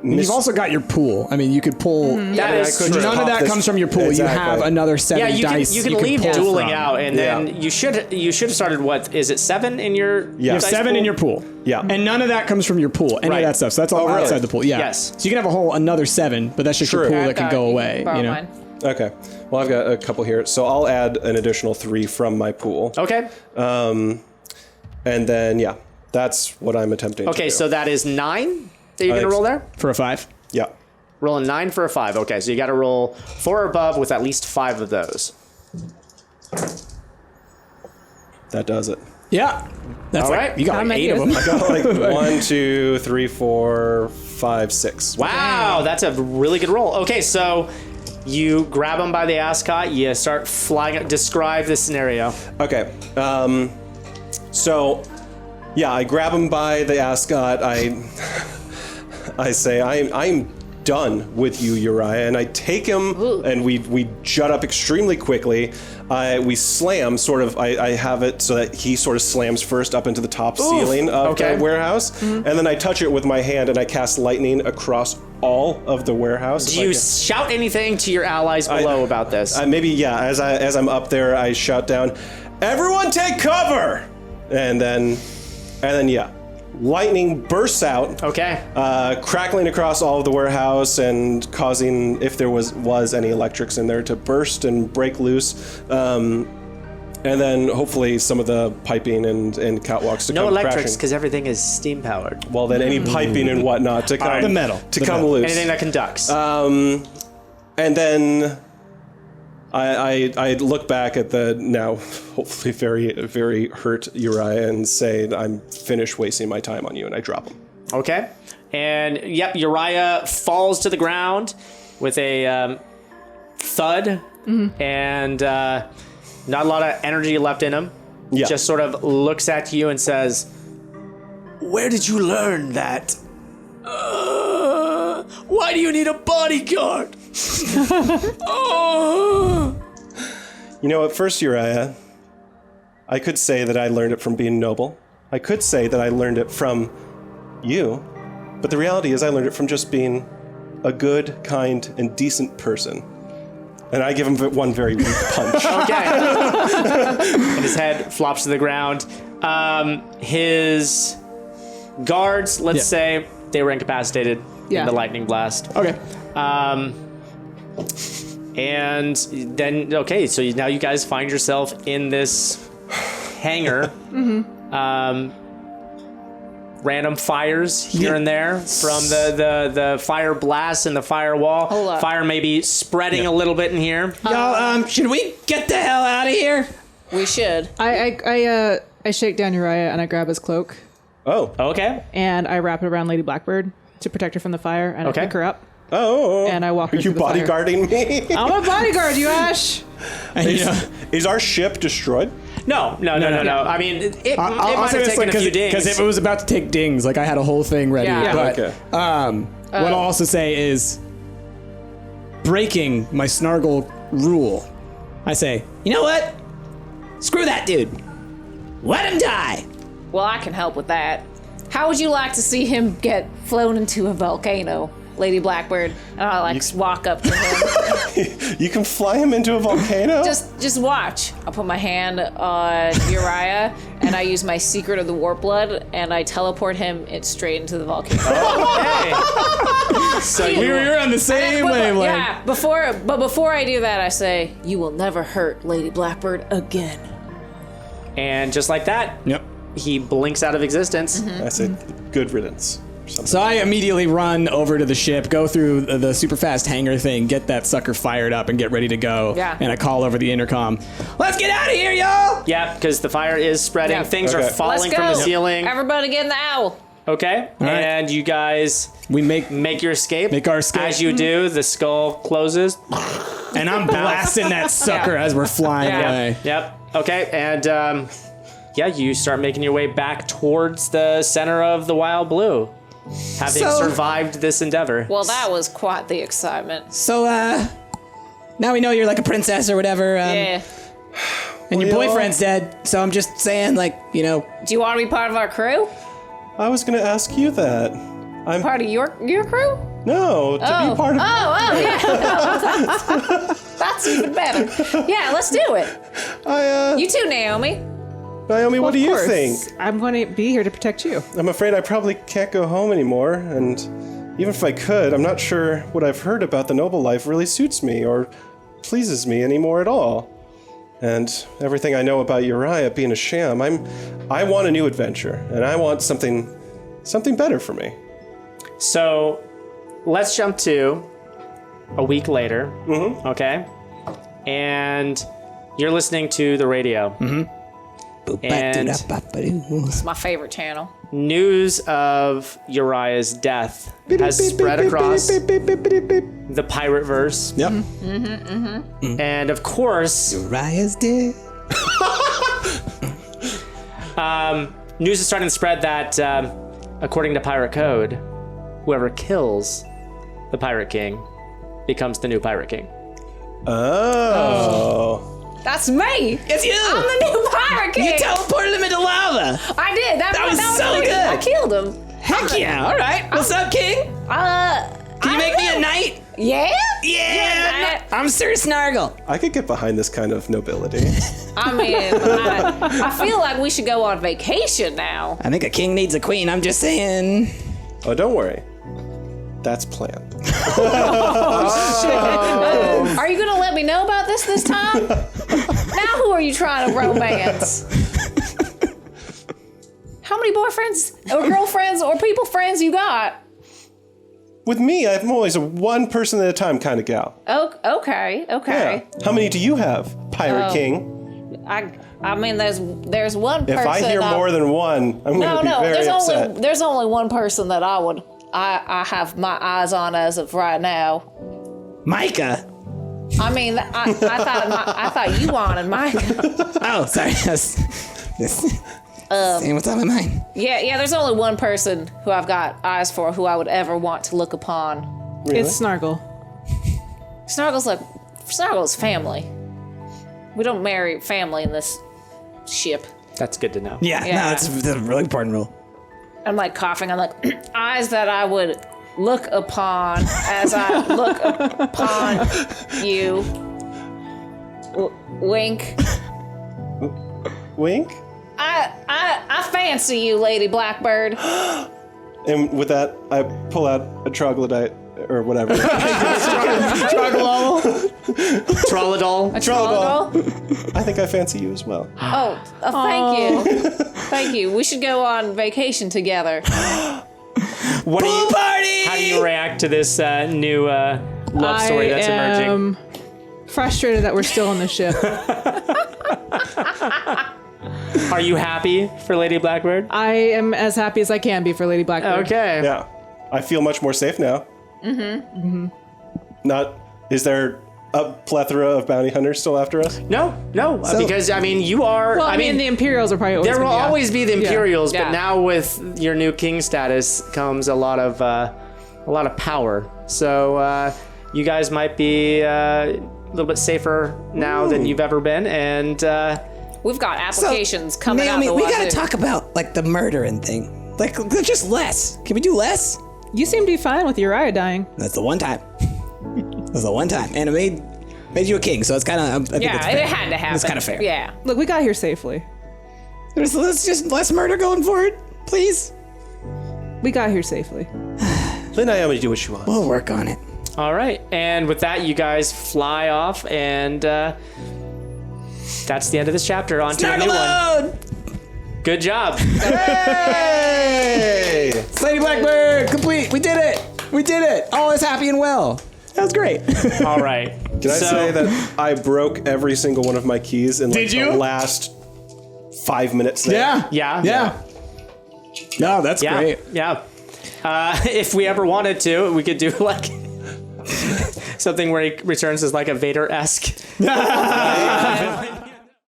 You've also got your pool. I mean, you could pull. That is true. None of that comes from your pool. Exactly. You have another 7 dice. You can leave pull dueling from. out, and then you should have started. What is it? 7 in your You have dice 7 pool? in your pool. Yeah. And none of that comes from your pool. Any Right. of that stuff. So that's all really? outside the pool. Yeah. Yes. So you can have another 7, but that's just your True. pool that can go away. Borrow You know. mine. Okay. Well, I've got a couple here. So I'll add an additional 3 from my pool. Okay. And then, yeah, that's what I'm attempting to do. Okay. So that is 9 that you're gonna roll there. For a 5. Yeah. Roll a 9 for a 5. Okay. So you got to roll 4 or above with at least 5 of those. That does it. Yeah. That's All like, right. You got How like many 8 of is them. it? Got like 1, 2, 3, 4, 5, 6. Wow, that's a really good roll. Okay, so you grab him by the ascot, you start flying. Describe the scenario. Okay. So, yeah, I grab him by the ascot. I say, I'm done with you, Uriah, and I take him. Ooh. And we jut up extremely quickly. We slam, sort of. I have it so that he sort of slams first up into the top ceiling of the warehouse, and then I touch it with my hand and I cast lightning across all of the warehouse. Do you shout anything to your allies below about this? Maybe, yeah. As I'm up there, I shout down, "Everyone, take cover!" And then, yeah. Lightning bursts out, crackling across all of the warehouse and causing, if there was any electrics in there, to burst and break loose. And then hopefully some of the piping and catwalks to come crashing. No electrics because everything is steam powered. Well, then any piping and whatnot to come the metal to come loose. Anything that conducts. And then I look back at the now hopefully very, very hurt Uriah and say, I'm finished wasting my time on you, and I drop him. Okay. And yep, Uriah falls to the ground with a thud and not a lot of energy left in him. Yeah. Just sort of looks at you and says, "Where did you learn that? Why do you need a bodyguard?" You know, at first, Uriah, I could say that I learned it from being noble. I could say that I learned it from you. But the reality is I learned it from just being a good, kind, and decent person. And I give him one very weak punch. Okay. And his head flops to the ground. His guards, let's say, they were incapacitated in the lightning blast. Okay. And then, okay, so now you guys find yourself in this hangar. Random fires here and there from the fire blast and the firewall. Hold up. Fire may be spreading a little bit in here. Y'all, should we get the hell out of here? We should. I shake down Uriah and I grab his cloak Oh. Okay. and I wrap it around Lady Blackbird to protect her from the fire and I pick her up. Oh. And I walk Are her you through the fire. bodyguarding me? I'm a bodyguard, you Ash. Is our ship destroyed? No. I mean, it might have taken a few dings. Because if it was about to take dings, like I had a whole thing ready. Yeah. But Okay. what I'll also say is breaking my Snargle rule. I say, You know what? Screw that dude. Let him die. Well, I can help with that. how would you like to see him get flown into a volcano, Lady Blackbird? And I walk up to him. You can fly him into a volcano? Just watch. I'll put my hand on Uriah, and I use my secret of the warp blood, and I teleport him straight into the volcano. Okay. So you're on the same wavelength. Yeah. Before I do that, I say, "You will never hurt Lady Blackbird again." And just like that, Yep. he blinks out of existence. I say, good riddance. So I immediately run over to the ship, go through the super fast hangar thing, get that sucker fired up, and get ready to go. Yeah. And I call over the intercom, "Let's get out of here, y'all!" Yeah, because the fire is spreading. Yeah. Things are Okay. falling Let's from go. the ceiling. Everybody get in the owl. Okay. right. And you guys We make your escape. Make our escape. As you do, the skull closes. and I'm blasting that sucker as we're flying Yeah. away. Yep. Okay. And you start making your way back towards the center of the Wild Blue, having So- survived this endeavor. Well, that was quite the excitement. So, now we know you're like a princess or whatever. Yeah. And your Well, boyfriend's dead. So I'm just saying, like, you know, Do you want to be part of our crew? I was going to ask you that. I'm Part of your crew? No, to be part of. Yeah. That's even better. Yeah, let's do it. You too, Naomi. Naomi, what do you Of course. think? I'm going to be here to protect you. I'm afraid I probably can't go home anymore, and even if I could, I'm not sure what I've heard about the noble life really suits me or pleases me anymore at all. And everything I know about Uriah being a sham, I want a new adventure, and I want something better for me. So let's jump to a week later. Mm-hmm. Okay. And you're listening to the radio. Mm-hmm. And It's my favorite channel. news of Uriah's death has spread across the pirate verse. Yep. And of course, Uriah's dead. news is starting to spread that, according to pirate code, whoever kills the pirate king becomes the new pirate king. Oh. That's me. It's you. I'm the new pirate king. You teleported him into lava. I did. That was so me. good. I killed him. Heck yeah. All right. What's up, King? Can you make me a knight? Yeah? Yeah. I'm Sir Snargle. I could get behind this kind of nobility. I mean, I feel like we should go on vacation now. I think a king needs a queen. I'm just saying. Oh, don't worry. That's planned. Are you going to let me know about this time? Now who are you trying to romance? How many boyfriends or girlfriends or people friends you got? With me, I'm always a one person at a time kind of gal. Oh, okay. Yeah. How many do you have, Pirate King? I mean, there's one person. If I hear more than one, I'm going to be very upset. There's only one person that I have my eyes on as of right now. Micah. I mean, I thought you wanted Micah. Oh, sorry. Saying what's on my mind. Yeah. There's only one person who I've got eyes for who I would ever want to look upon. Really? It's Snargle. Snargle's family. We don't marry family in this ship. That's good to know. Yeah. Yeah. No, that's a really important rule. I'm like coughing. I'm like eyes that I would look upon as I look upon you. Wink. Wink? I fancy you, Lady Blackbird. And with that, I pull out a troglodyte or whatever. Trolladol. Snargle. I think I fancy you as well. Oh, thank you. Thank you. We should go on vacation together. What do you, Party! how do you react to this new love story that's I emerging? am frustrated that we're still on the ship. Are you happy for Lady Blackbird? I am as happy as I can be for Lady Blackbird. Okay. Yeah. I feel much more safe now. Is there a plethora of bounty hunters still after us? No, because I mean you are. Well, I mean, the Imperials are probably always there will gonna be always be the Imperials, Yeah. but now with your new king status comes a lot of power. So you guys might be a little bit safer now than you've ever been, and We've got applications coming Naomi, out. we gotta talk about like the murdering thing. Like, just less. Can we do less? You seem to be fine with Uriah dying. That's the one time. That's the one time. And it made you a king, so it's kind of... Yeah, it had to happen. It's kind of fair. Yeah. Look, we got here safely. Let's just less murder going forward, please. We got here safely. Let Naomi do what she wants. We'll work on it. All right, and with that, you guys fly off, and that's the end of this chapter. On to a new one. Good job. Hey! Lady Blackbird, complete. We did it. We did it. All is happy and well. That was great. All right. Can I say that I broke every single one of my keys in like the last 5 minutes there? Yeah. No, that's great. Yeah. If we ever wanted to, we could do like something where he returns as like a Vader-esque.